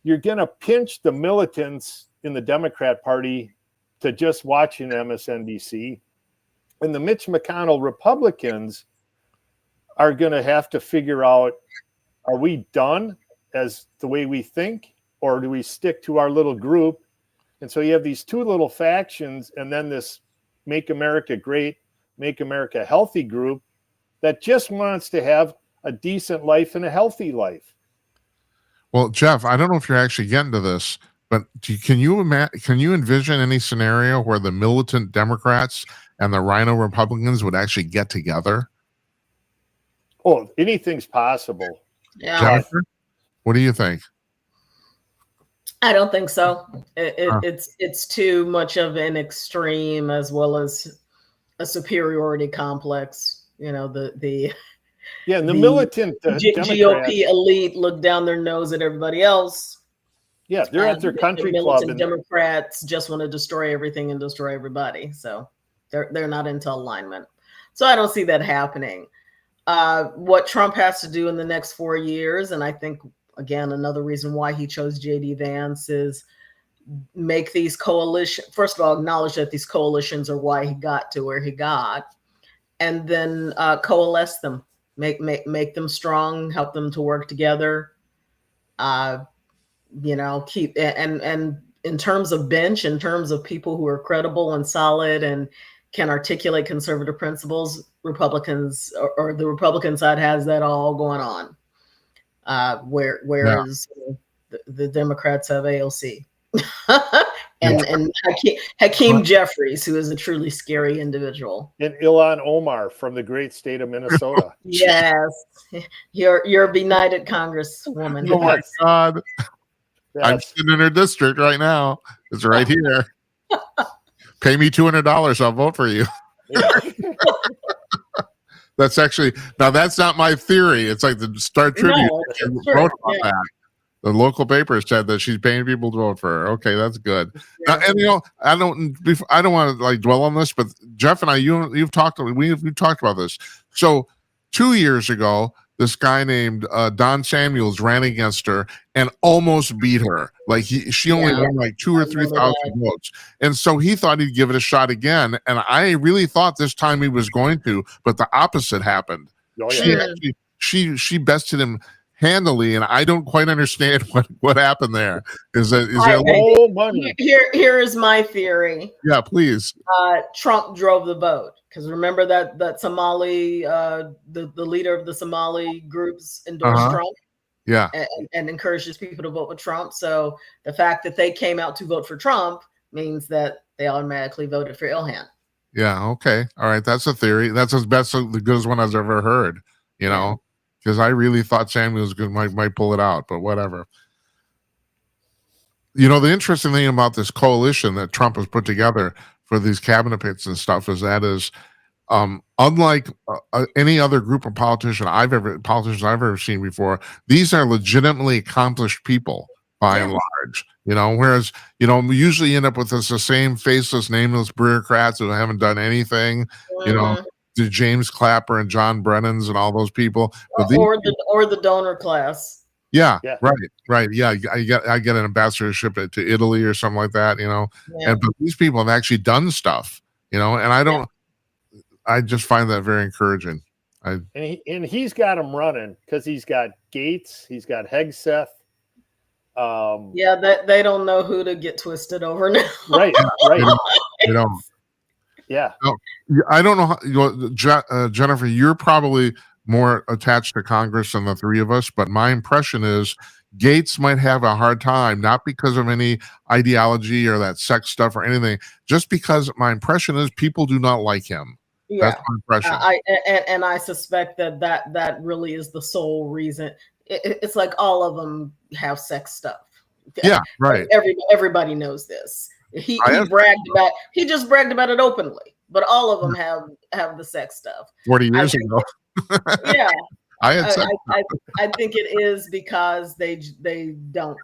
you're going to pinch the militants in the Democrat Party to just watching MSNBC. And the Mitch McConnell Republicans are going to have to figure out, are we done as the way we think, or do we stick to our little group? And so you have these two little factions, and then this Make America Great, Make America Healthy group that just wants to have a decent life and a healthy life. Well, Jeff, I don't know if you're actually getting to this, but can you envision any scenario where the militant Democrats and the Rhino Republicans would actually get together? Oh, anything's possible. Yeah. Jennifer, what do you think? I don't think so. It's too much of an extreme, as well as a superiority complex. You know, the militant GOP elite look down their nose at everybody else. Yeah, they're at their country club. And Democrats just want to destroy everything and destroy everybody. So they're not into alignment. So I don't see that happening. What Trump has to do in the next 4 years, and I think, again, another reason why he chose J.D. Vance, is make these coalitions. First of all, acknowledge that these coalitions are why he got to where he got, and then coalesce them, make them strong, help them to work together. Keep and in terms of bench, in terms of people who are credible and solid and can articulate conservative principles, Republicans or the Republican side has that all going on. Whereas the Democrats have AOC and Hakeem Jeffries, who is a truly scary individual, and Ilhan Omar from the great state of Minnesota. Yes, you're a benighted Congresswoman. Oh my God, yes. I'm sitting in her district right now. It's right here. Pay me $200, I'll vote for you. That's actually, now that's not my theory. It's like the Star Tribune wrote about that. The local paper said that she's paying people to vote for her. Okay, that's good. Yeah. Now, and I don't want to like dwell on this, but Jeff and I, we've talked about this. So 2 years ago, this guy named Don Samuels ran against her and almost beat her. Like she only won like 2,000 or 3,000 votes. And so he thought he'd give it a shot again. And I really thought this time he was going to, but the opposite happened. Oh, yeah. She bested him handily, and I don't quite understand what happened there. Money? Here is my theory. Yeah, please. Trump drove the vote, because remember that Somali, the leader of the Somali groups endorsed Trump. Yeah, and encourages people to vote with Trump. So the fact that they came out to vote for Trump means that they automatically voted for Ilhan. Yeah. Okay. All right. That's a theory. That's the good one I've ever heard. You know. Because I really thought Samuels might pull it out, but whatever. You know, the interesting thing about this coalition that Trump has put together for these cabinet pits and stuff is unlike any other group of politicians I've ever seen before, these are legitimately accomplished people by and large. You know, whereas we usually end up with the same faceless, nameless bureaucrats who haven't done anything. You know. The James Clapper and John Brennan's and all those people, or the donor class. Yeah. Right. Yeah, I get an ambassadorship to Italy or something like that. But these people have actually done stuff. And I just find that very encouraging. And he's got them running because he's got Gates, he's got Hegseth. They don't know who to get twisted over now. Right. They don't. Yeah. No, I don't know how, Jennifer, you're probably more attached to Congress than the three of us, but my impression is Gates might have a hard time, not because of any ideology or that sex stuff or anything, just because my impression is people do not like him. Yeah. That's my impression. I suspect that really is the sole reason. It's like all of them have sex stuff. Yeah, right. Everybody knows this. He just bragged about it openly, but all of them have the sex stuff. 40 years ago. Yeah. I think it is because they don't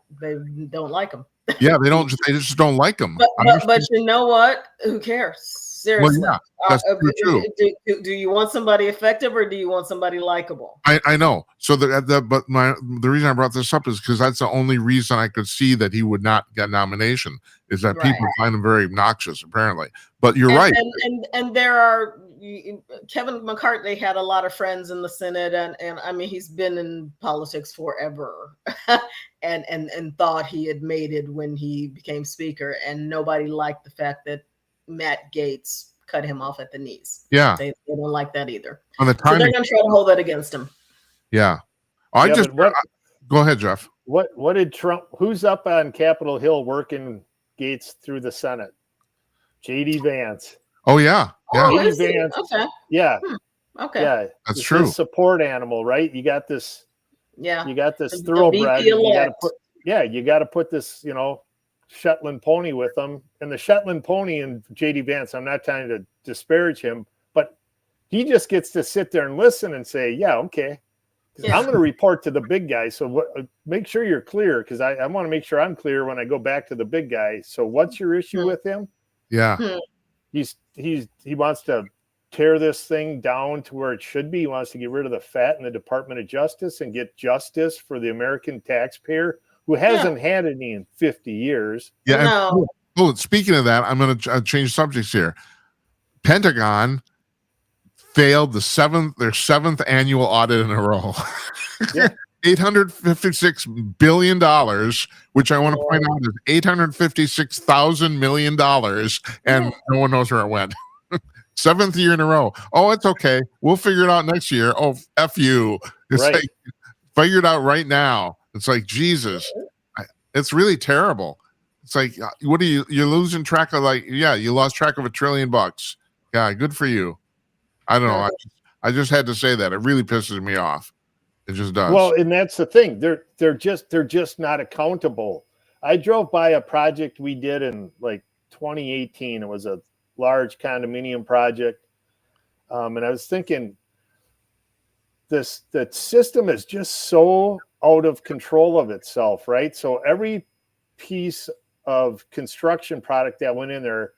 like him. Yeah, they just don't like him. But you know what? Who cares? Seriously. Well, yeah, that's true. Do you want somebody effective or do you want somebody likable? I know. So the reason I brought this up is because that's the only reason I could see that he would not get nomination is that people find him very obnoxious, apparently. But you're right. And there are Kevin McCarthy had a lot of friends in the Senate, and I mean, he's been in politics forever, and thought he had made it when he became speaker, and nobody liked the fact that Matt Gaetz cut him off at the knees. Yeah, they don't like that either. On the So they're timing, going to try to hold that against him. yeah. Go ahead, Jeff. What did Trump? Who's up on Capitol Hill working Gates through the Senate? J.D. Vance. Oh yeah, yeah. Oh, J.D. Vance. Okay. Yeah. Okay. Yeah. That's It's true. his support animal, right? You got this. Yeah. You got this The thoroughbred. VP You got to elect. put. Yeah, you got to put this, Shetland pony with them. And the Shetland pony and J.D. Vance. I'm not trying to disparage him, but he just gets to sit there and listen and say, "Yeah, okay." Yeah. I'm going to report to the big guy. So make sure you're clear, because I want to make sure I'm clear when I go back to the big guy. So what's your issue with him? Yeah. He wants to tear this thing down to where it should be. He wants to get rid of the fat in the Department of Justice and get justice for the American taxpayer who hasn't had any in 50 years. Yeah. No. And, speaking of that, I'm going to change subjects here. Pentagon failed their seventh annual audit in a row. Yeah. $856 billion, which I want to point out is $856,000 million, and no one knows where it went. Seventh year in a row. Oh, it's okay. We'll figure it out next year. Oh, F you. It's Right. like, figure it out right now. It's like, Jesus. It's really terrible. It's like, what are you're losing track of, you lost track of $1 trillion. Yeah, good for you. I don't know. I just had to say that. It really pisses me off. It just does. Well, and that's the thing. They're just not accountable. I drove by a project we did in 2018. It was a large condominium project. And I was thinking the system is just so out of control of itself, right? So every piece of construction product that went in there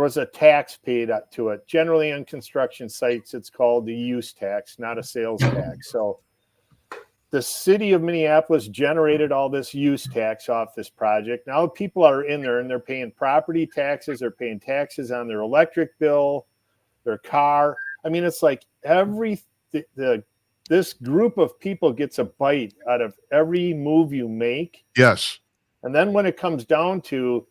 was a tax paid up to it. Generally on construction sites, it's called the use tax, not a sales tax. So the city of Minneapolis generated all this use tax off this project. Now people are in there and they're paying property taxes. They're paying taxes on their electric bill, their car. I mean, it's like this group of people gets a bite out of every move you make. Yes. And then when it comes down to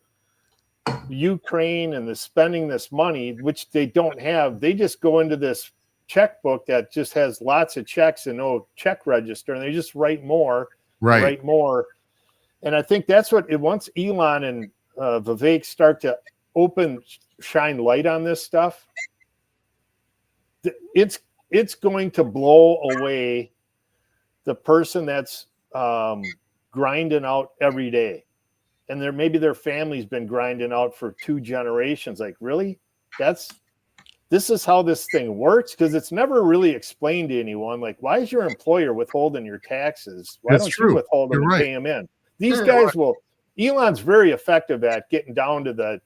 Ukraine and the spending this money, which they don't have, they just go into this checkbook that just has lots of checks and no check register, and they just write more, Right. And I think that's what it. Once Elon and Vivek start to shine light on this stuff, it's going to blow away the person that's grinding out every day. And maybe their family's been grinding out for 2 generations. Like, really? This is how this thing works? Because it's never really explained to anyone. Like, why is your employer withholding your taxes? Why don't you withhold them and pay them in? These guys Elon's very effective at getting down to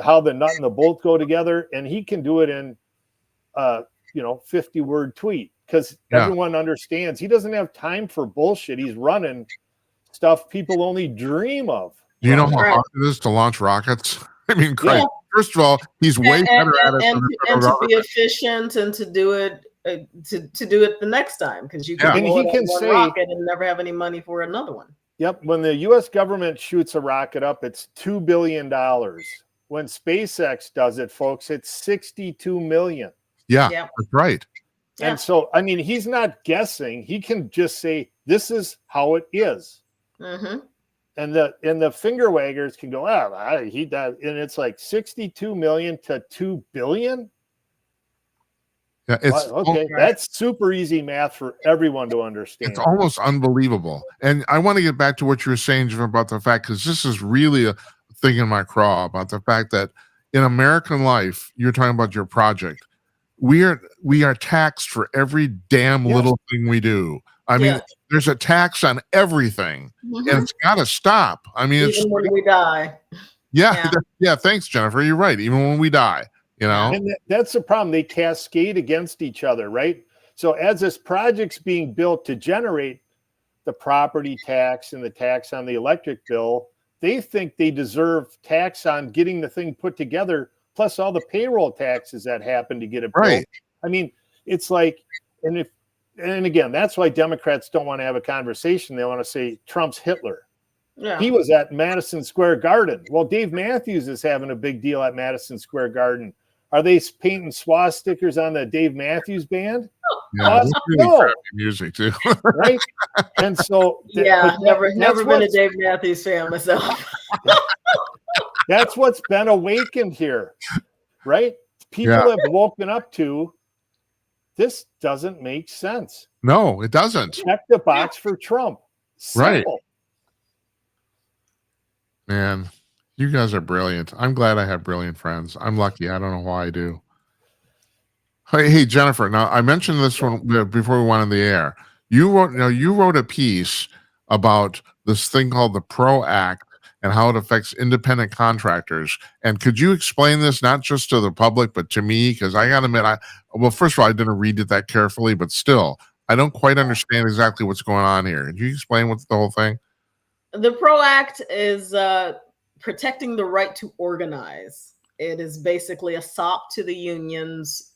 how the nut and the bolt go together. And he can do it in 50-word tweet, because everyone understands he doesn't have time for bullshit. He's running stuff people only dream of. Do you know how hard it is to launch rockets? I mean, Christ. First of all, he's way better at it. And to be efficient and to do it to do it the next time, because you can blow it up one rocket and never have any money for another one. Yep. When the U.S. government shoots a rocket up, it's $2 billion. When SpaceX does it, folks, it's $62 million. Yeah, that's right. And so, I mean, he's not guessing. He can just say, this is how it is. Mm-hmm. And the finger waggers can go, he does, and it's like 62 million to 2 billion. Yeah, it's okay. That's super easy math for everyone to understand. It's almost unbelievable. And I want to get back to what you were saying, Jim, about the fact, because this is really a thing in my craw, about the fact that in American life, you're talking about your project. We are taxed for every damn little thing we do. I mean, there's a tax on everything, and it's got to stop. I mean, even when we die. Yeah. Thanks, Jennifer. You're right. Even when we die, And that's the problem. They cascade against each other, right? So as this project's being built to generate the property tax and the tax on the electric bill, they think they deserve tax on getting the thing put together plus all the payroll taxes that happen to get it Right. built. I mean, it's like, and again, that's why Democrats don't want to have a conversation. They want to say Trump's Hitler. Yeah. He was at Madison Square Garden. Well, Dave Matthews is having a big deal at Madison Square Garden. Are they painting swastikas on the Dave Matthews Band? Yeah, that's really No. crappy music too. Right? And so, Yeah, never been a what's- Dave Matthews fan myself. That's what's been awakened here, right? People Yeah. have woken up to this doesn't make sense. No, it doesn't. Check the box for Trump. Right. Simple. Man, you guys are brilliant. I'm glad I have brilliant friends. I'm lucky. I don't know why I do. Hey, Jennifer. Now I mentioned this one before we went on the air. You wrote a piece about this thing called the PRO Act and how it affects independent contractors. And could you explain this not just to the public but to me? Because I got to admit, well, first of all, I didn't read it that carefully, but still, I don't quite understand exactly what's going on here. Could you explain what's the whole thing? The PRO Act is protecting the right to organize. It is basically a sop to the unions,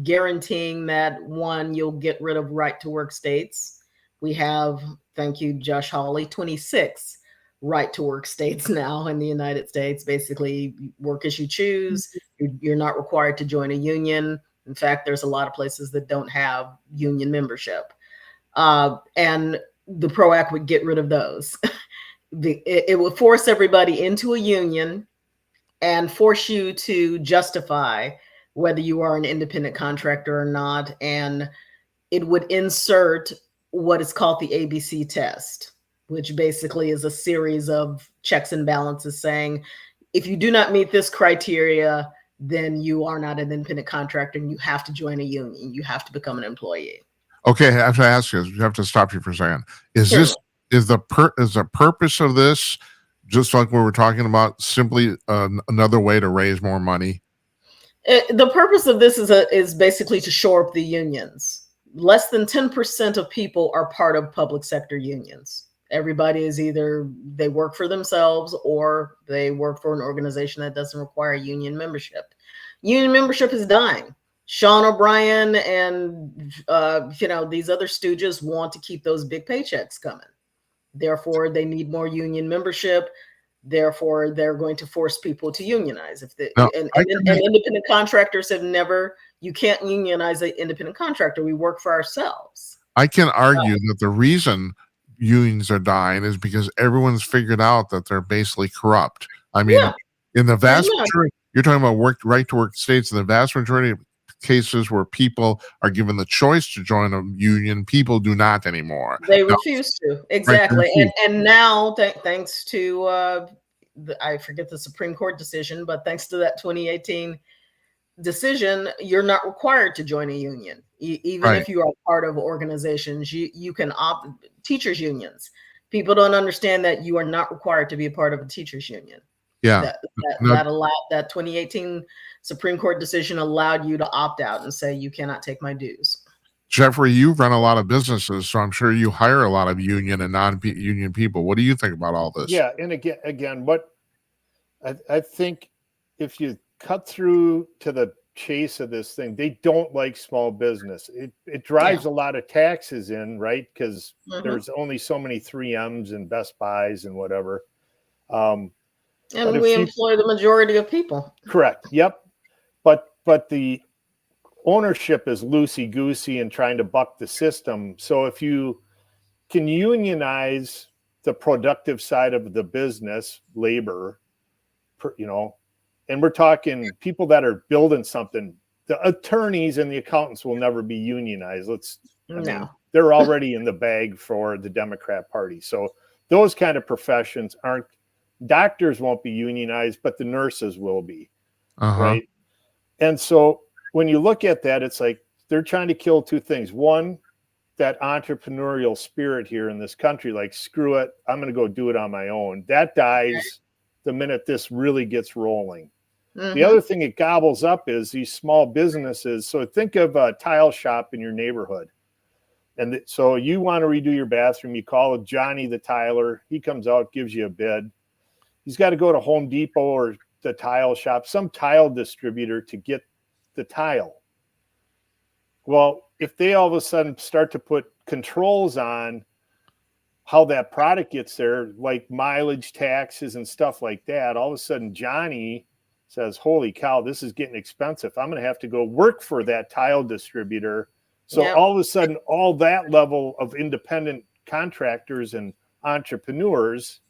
guaranteeing that, one, you'll get rid of right to work states. We have, thank you, Josh Hawley, 26 right to work states now in the United States. Basically, work as you choose. You're not required to join a union. In fact, there's a lot of places that don't have union membership. And the PRO Act would get rid of those. It would force everybody into a union and force you to justify whether you are an independent contractor or not. And it would insert what is called the ABC test, which basically is a series of checks and balances saying, if you do not meet this criteria, then you are not an independent contractor and you have to join a union. You have to become an employee. Okay, I have to ask you. I have to stop you for a second. Is Sure. this is the purpose of this, just like we were talking about, simply another way to raise more money? The purpose of this is basically to shore up the unions. Less than 10% of people are part of public sector unions. Everybody is either they work for themselves or they work for an organization that doesn't require union membership. Union membership is dying. Sean O'Brien and these other stooges want to keep those big paychecks coming. Therefore, they need more union membership. Therefore, they're going to force people to unionize. And independent contractors have never. You can't unionize an independent contractor. We work for ourselves. I can argue that the reason unions are dying is because everyone's figured out that they're basically corrupt. I mean, in the vast majority, you're talking about right to work states. In the vast majority of cases where people are given the choice to join a union, people do not anymore. They refuse to. Exactly. Right. And now, thanks to I forget the Supreme Court decision, but thanks to that 2018 decision, you're not required to join a union. Even if you are part of organizations, you can opt. Teachers unions. People don't understand that you are not required to be a part of a teachers union. Yeah. That 2018 Supreme Court decision allowed you to opt out and say, you cannot take my dues. Jeffrey, you run a lot of businesses, so I'm sure you hire a lot of union and non-union people. What do you think about all this? Yeah, and again, what I think, if you cut through to the chase of this thing, they don't like small business. It drives a lot of taxes in, right? Because there's only so many 3Ms and Best Buys and whatever. And we employ the majority of people. Correct. Yep. But the ownership is loosey-goosey and trying to buck the system. So if you can unionize the productive side of the business, labor, and we're talking people that are building something, the attorneys and the accountants will never be unionized. I mean, they're already in the bag for the Democrat Party. So those kind of professions aren't. Doctors won't be unionized, but the nurses will be, right? And so when you look at that, it's like they're trying to kill two things. One, that entrepreneurial spirit here in this country, like, screw it, I'm going to go do it on my own. That dies the minute this really gets rolling. The other thing it gobbles up is these small businesses. So think of a tile shop in your neighborhood. And so you want to redo your bathroom, you call Johnny the tiler, he comes out, gives you a bid. He's got to go to Home Depot or the tile shop, some tile distributor to get the tile. Well, if they all of a sudden start to put controls on how that product gets there, like mileage taxes and stuff like that, all of a sudden Johnny says, holy cow, this is getting expensive. I'm going to have to go work for that tile distributor. So all of a sudden, all that level of independent contractors and entrepreneurs,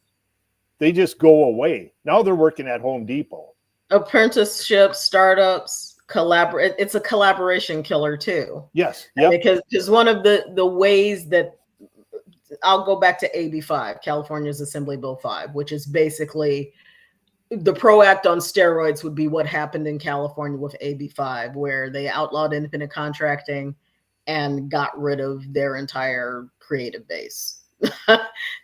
they just go away. Now they're working at Home Depot. Apprenticeships, startups, collaborate. It's a collaboration killer too. Yes. Yep. Because one of the ways that I'll go back to AB5, California's Assembly Bill 5, which is basically the PRO Act on steroids would be what happened in California with AB5, where they outlawed independent contracting and got rid of their entire creative base.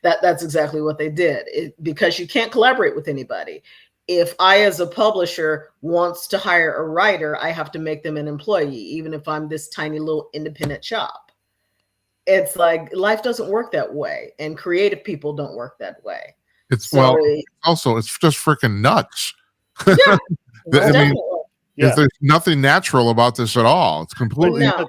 That's exactly what they did. Because you can't collaborate with anybody. If I, as a publisher, wants to hire a writer, I have to make them an employee, even if I'm this tiny little independent shop. It's like life doesn't work that way, and creative people don't work that way. It's just freaking nuts. Yeah, I mean, there's nothing natural about this at all. It's completely. No.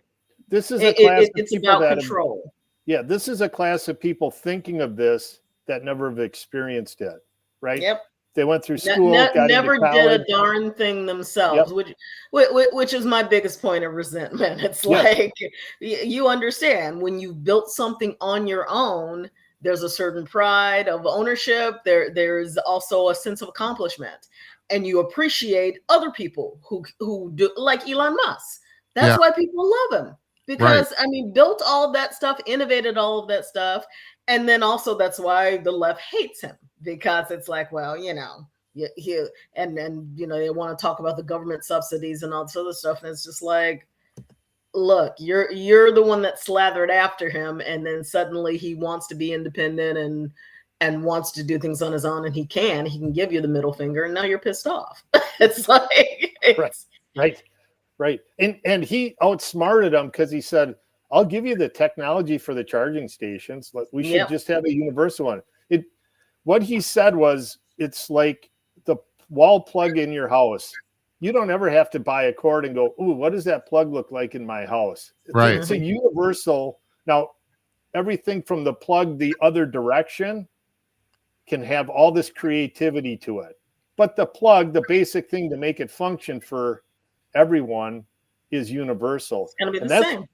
This is a class of it's people about control. This is a class of people thinking of this that never have experienced it, right? Yep. They went through school, never did a darn thing themselves, which is my biggest point of resentment. It's like, you understand, when you built something on your own, there's a certain pride of ownership. There's also a sense of accomplishment, and you appreciate other people who do, like Elon Musk. That's why people love him, because I mean, built all of that stuff, innovated all of that stuff. And then also that's why the left hates him, because it's like, well, you know, and you know, they want to talk about the government subsidies and all this other stuff. And it's just like, look, you're the one that slathered after him, and then suddenly he wants to be independent and wants to do things on his own, and he can give you the middle finger, and now you're pissed off. It's like right. And he outsmarted him, because he said, I'll give you the technology for the charging stations. We should just have a universal one. What he said was, it's like the wall plug in your house. You don't ever have to buy a cord and go, ooh, what does that plug look like in my house? Right. It's a universal. Now, everything from the plug the other direction can have all this creativity to it. But the plug, the basic thing to make it function for everyone, is universal. It's going to be the same.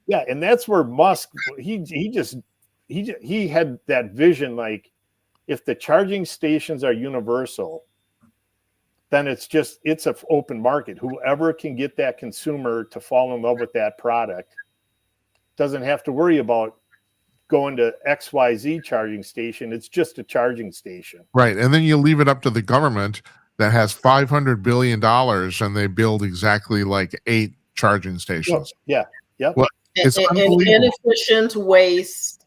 Yeah, and that's where Musk, he had that vision, like, if the charging stations are universal, then it's an open market. Whoever can get that consumer to fall in love with that product doesn't have to worry about going to XYZ charging station. It's just a charging station. Right. And then you leave it up to the government that has $500 billion, and they build exactly like 8 charging stations. Yeah. Yep. Well, it's inefficient waste.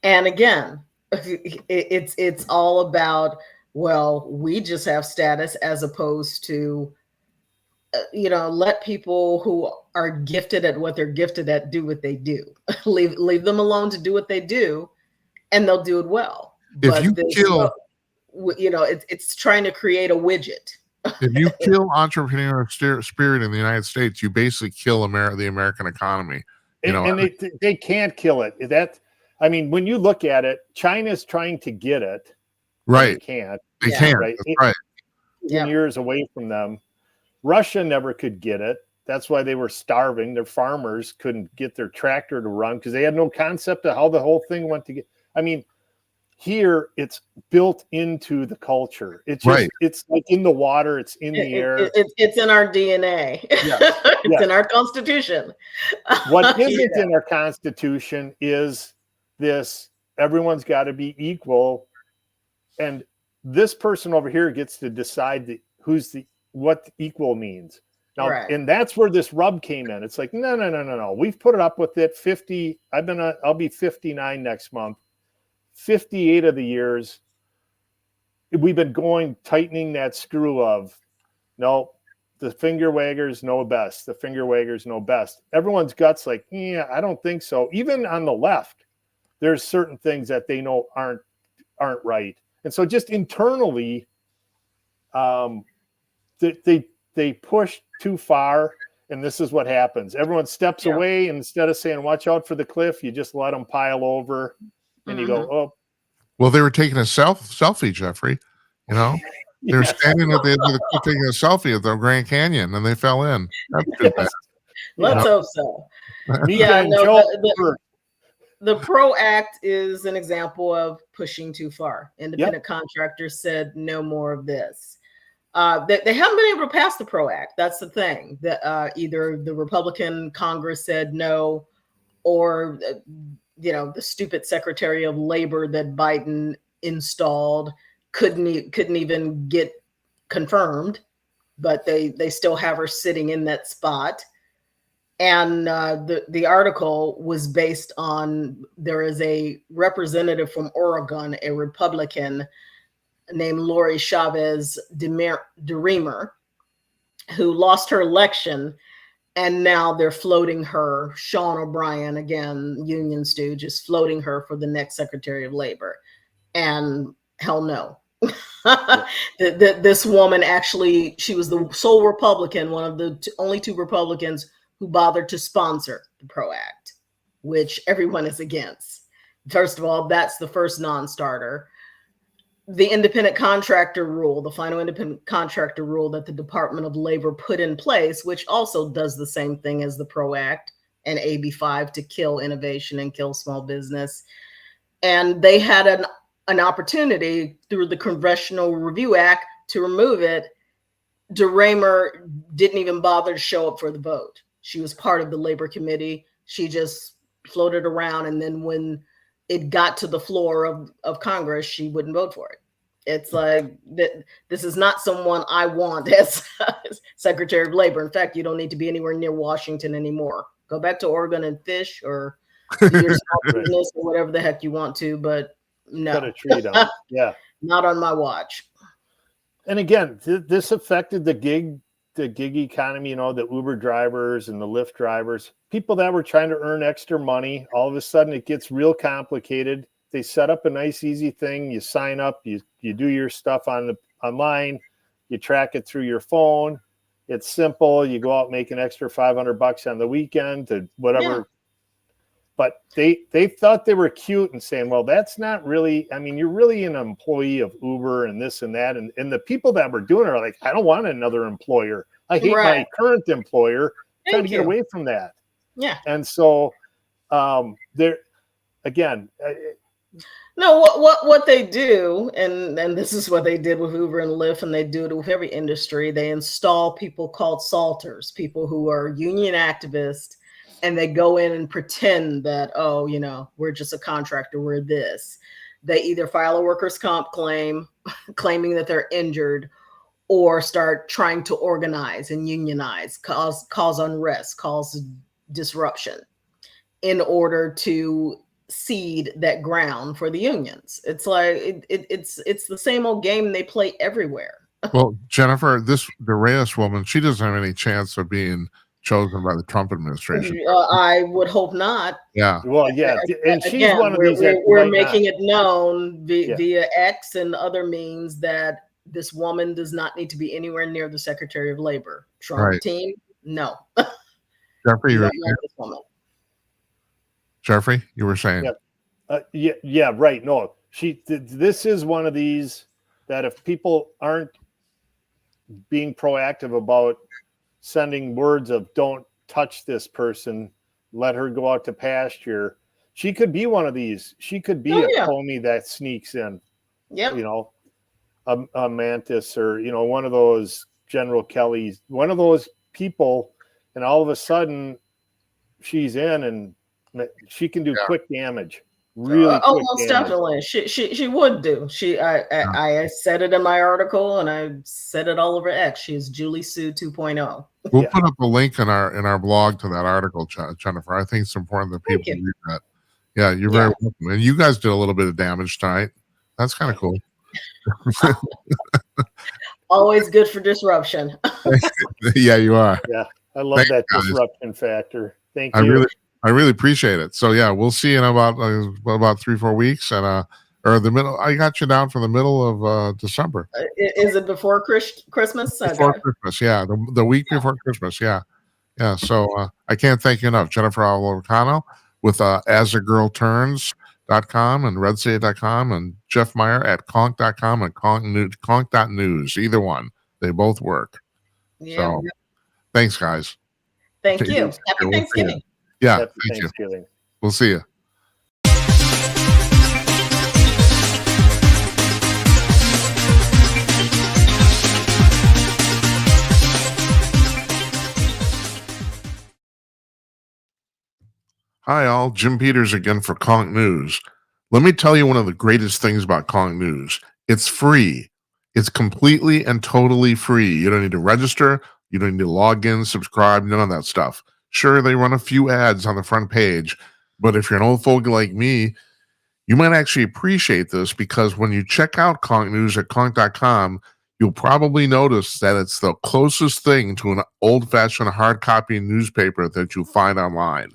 And again, it's all about, well, we just have status, as opposed to, let people who are gifted at what they're gifted at do what they do. leave them alone to do what they do, and they'll do it well. If you kill, it's trying to create a widget. If you kill entrepreneurial spirit in the United States, you basically kill the American economy. They can't kill it. When you look at it, China's trying to get it. Right. They can't. They can't. Right. That's right. Years away from them. Russia never could get it. That's why they were starving. Their farmers couldn't get their tractor to run, because they had no concept of how the whole thing went to get. Here it's built into the culture. It's just, it's like in the water. It's in the air. It's in our DNA. It's in our Constitution. What isn't in our Constitution is this: everyone's got to be equal, and this person over here gets to decide what equal means. Now, and that's where this rub came in. It's like, no. We've put it up with it 50. I'll be 59 next month. 58 of the years we've been tightening that screw of, no, the finger waggers know best. The finger waggers know best. Everyone's guts like, yeah, I don't think so. Even on the left, there's certain things that they know aren't right. And so just internally, they push too far, and this is what happens. Everyone steps away, and instead of saying watch out for the cliff, you just let them pile over, and you go, oh. Well, they were taking a selfie, Jeffrey. You know, they were standing at the edge of the cliff taking a selfie at the Grand Canyon, and they fell in. That's too bad. Let's hope so. The PRO Act is an example of pushing too far. Independent contractors said no more of this. They haven't been able to pass the PRO Act. That's the thing. That either the Republican Congress said no, or the stupid Secretary of Labor that Biden installed couldn't even get confirmed, but they still have her sitting in that spot. And the article was based on, there is a representative from Oregon, a Republican named Lori Chavez DeRemer, who lost her election. And now they're floating her, Sean O'Brien, again, union stooge, is floating her for the next Secretary of Labor. And hell no. This woman actually, she was the sole Republican, one of the only two Republicans who bothered to sponsor the PRO Act, which everyone is against. First of all, that's the first non-starter. The independent contractor rule, the final independent contractor rule that the Department of Labor put in place, which also does the same thing as the PRO Act and AB 5 to kill innovation and kill small business. And they had an opportunity through the Congressional Review Act to remove it. DeRemer didn't even bother to show up for the vote. She was part of the Labor Committee. She just floated around, and then when it got to the floor of Congress, she wouldn't vote for it. It's like, this is not someone I want as Secretary of Labor. In fact, you don't need to be anywhere near Washington anymore. Go back to Oregon and fish, or do your small business, or whatever the heck you want to, but no. Cut a tree down. Yeah. Not on my watch. And again, this affected the gig economy, the Uber drivers and the Lyft drivers, people that were trying to earn extra money. All of a sudden it gets real complicated. They set up a nice, easy thing. You sign up, you do your stuff online, you track it through your phone. It's simple. You go out, make an extra $500 on the weekend to whatever. Yeah. But they thought they were cute and saying, well, that's not really, you're really an employee of Uber and this and that. And the people that were doing it are like, I don't want another employer. I hate my current employer. Trying to get away from that. Yeah. And so there again. No, what they do, and this is what they did with Uber and Lyft, and they do it with every industry. They install people called salters, people who are union activists, and they go in and pretend that, we're just a contractor, we're this. They either file a workers' comp claim, claiming that they're injured, or start trying to organize and unionize, cause unrest, cause disruption in order to cede that ground for the unions. It's like, it's the same old game they play everywhere. Well, Jennifer, the Reyes woman, she doesn't have any chance of being chosen by the Trump administration. I would hope not. Yeah. Well, yeah. And she's again, one of these. We're making it known via X and other means that this woman does not need to be anywhere near the Secretary of Labor. Trump team, no. Jeffrey, Jeffrey, you were saying. Yeah, right. No, this is one of these that if people aren't being proactive about sending words of don't touch this person, let her go out to pasture, she could be one of these. She could be a Comey that sneaks in. Yep. A Mantis, or one of those General Kelly's, one of those people, and all of a sudden she's in and she can do quick damage. Really quick most damage. Definitely. She would do. I said it in my article, and I said it all over X. She is Julie Sue 2.0. We'll put up a link in our blog to that article, Jennifer. I think it's important that people read that. Yeah, you're very welcome. And you guys did a little bit of damage tonight. That's kind of cool. Always good for disruption. Yeah, you are. Yeah, I love that disruption factor. Thank you. I really appreciate it. So yeah, we'll see in about 3-4 weeks, and or the middle. I got you down for the middle of December. Is it before Christmas? Before Okay. Christmas, yeah, the week before Christmas, yeah. Yeah, so I can't thank you enough. Jennifer Alvarcano with asagirlturns.com and redstate.com and Jeff Meyer at conk.com and conk.news. Either one. They both work. Yeah. So thanks, guys. Thank Okay, you. we'll Happy Thanksgiving. Yeah, Happy thank you. Thanksgiving. We'll see you. Hi, all. Jim Peters again for Conk News. Let me tell you one of the greatest things about Conk News. It's free. It's completely and totally free. You don't need to register. You don't need to log in, subscribe, none of that stuff. Sure, they run a few ads on the front page, but if you're an old fogey like me, you might actually appreciate this because when you check out Conk News at conk.com, you'll probably notice that it's the closest thing to an old-fashioned hard copy newspaper that you'll find online.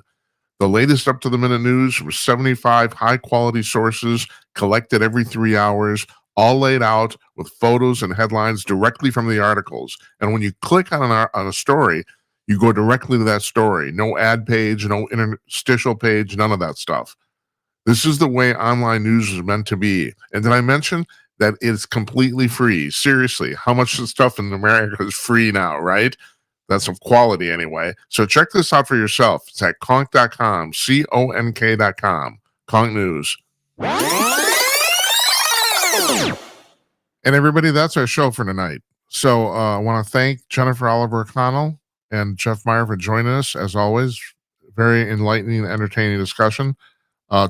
The latest up-to-the-minute news from 75 high-quality sources collected every 3 hours, all laid out with photos and headlines directly from the articles. And when you click on a story, you go directly to that story. No ad page, no interstitial page, none of that stuff. This is the way online news is meant to be. And did I mention that it's completely free? Seriously, how much of the stuff in America is free now, right? That's of quality anyway. So check this out for yourself. It's at conk.com, conk.com, Conk News. And everybody, that's our show for tonight. So I want to thank Jennifer Alvarcano and Jeff Meyer for joining us. As always, very enlightening, entertaining discussion.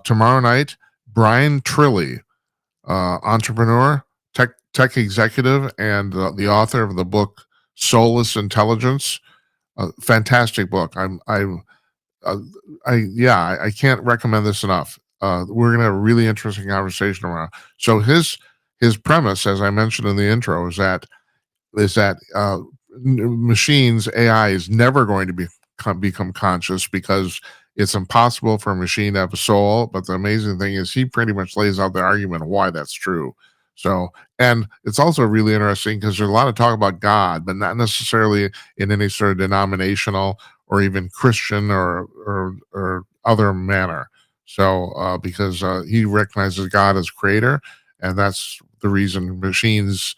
Tomorrow night, Brian Trilly, entrepreneur, tech executive, and the author of the book Soulless Intelligence. Fantastic book. I can't recommend this enough. We're gonna have a really interesting conversation around. So his premise, as I mentioned in the intro, is that machines, AI, is never going to become conscious because it's impossible for a machine to have a soul. But the amazing thing is he pretty much lays out the argument of why that's true. So, and it's also really interesting because there's a lot of talk about God, but not necessarily in any sort of denominational or even Christian or other manner. So, because he recognizes God as creator, and that's the reason machines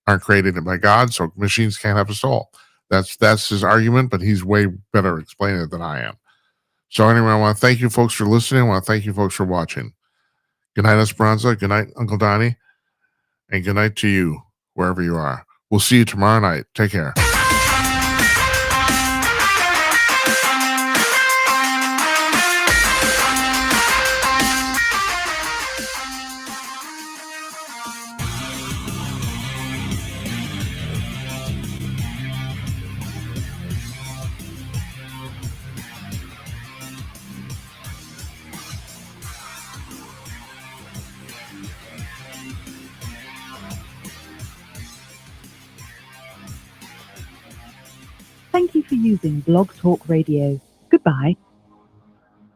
aren't created by God, so machines can't have a soul. That's his argument, but he's way better explaining it than I am. So anyway, I want to thank you folks for listening. I want to thank you folks for watching. Good night, Esperanza. Good night, Uncle Donnie. And good night to you, wherever you are. We'll see you tomorrow night. Take care. Thank you for using Blog Talk Radio. Goodbye.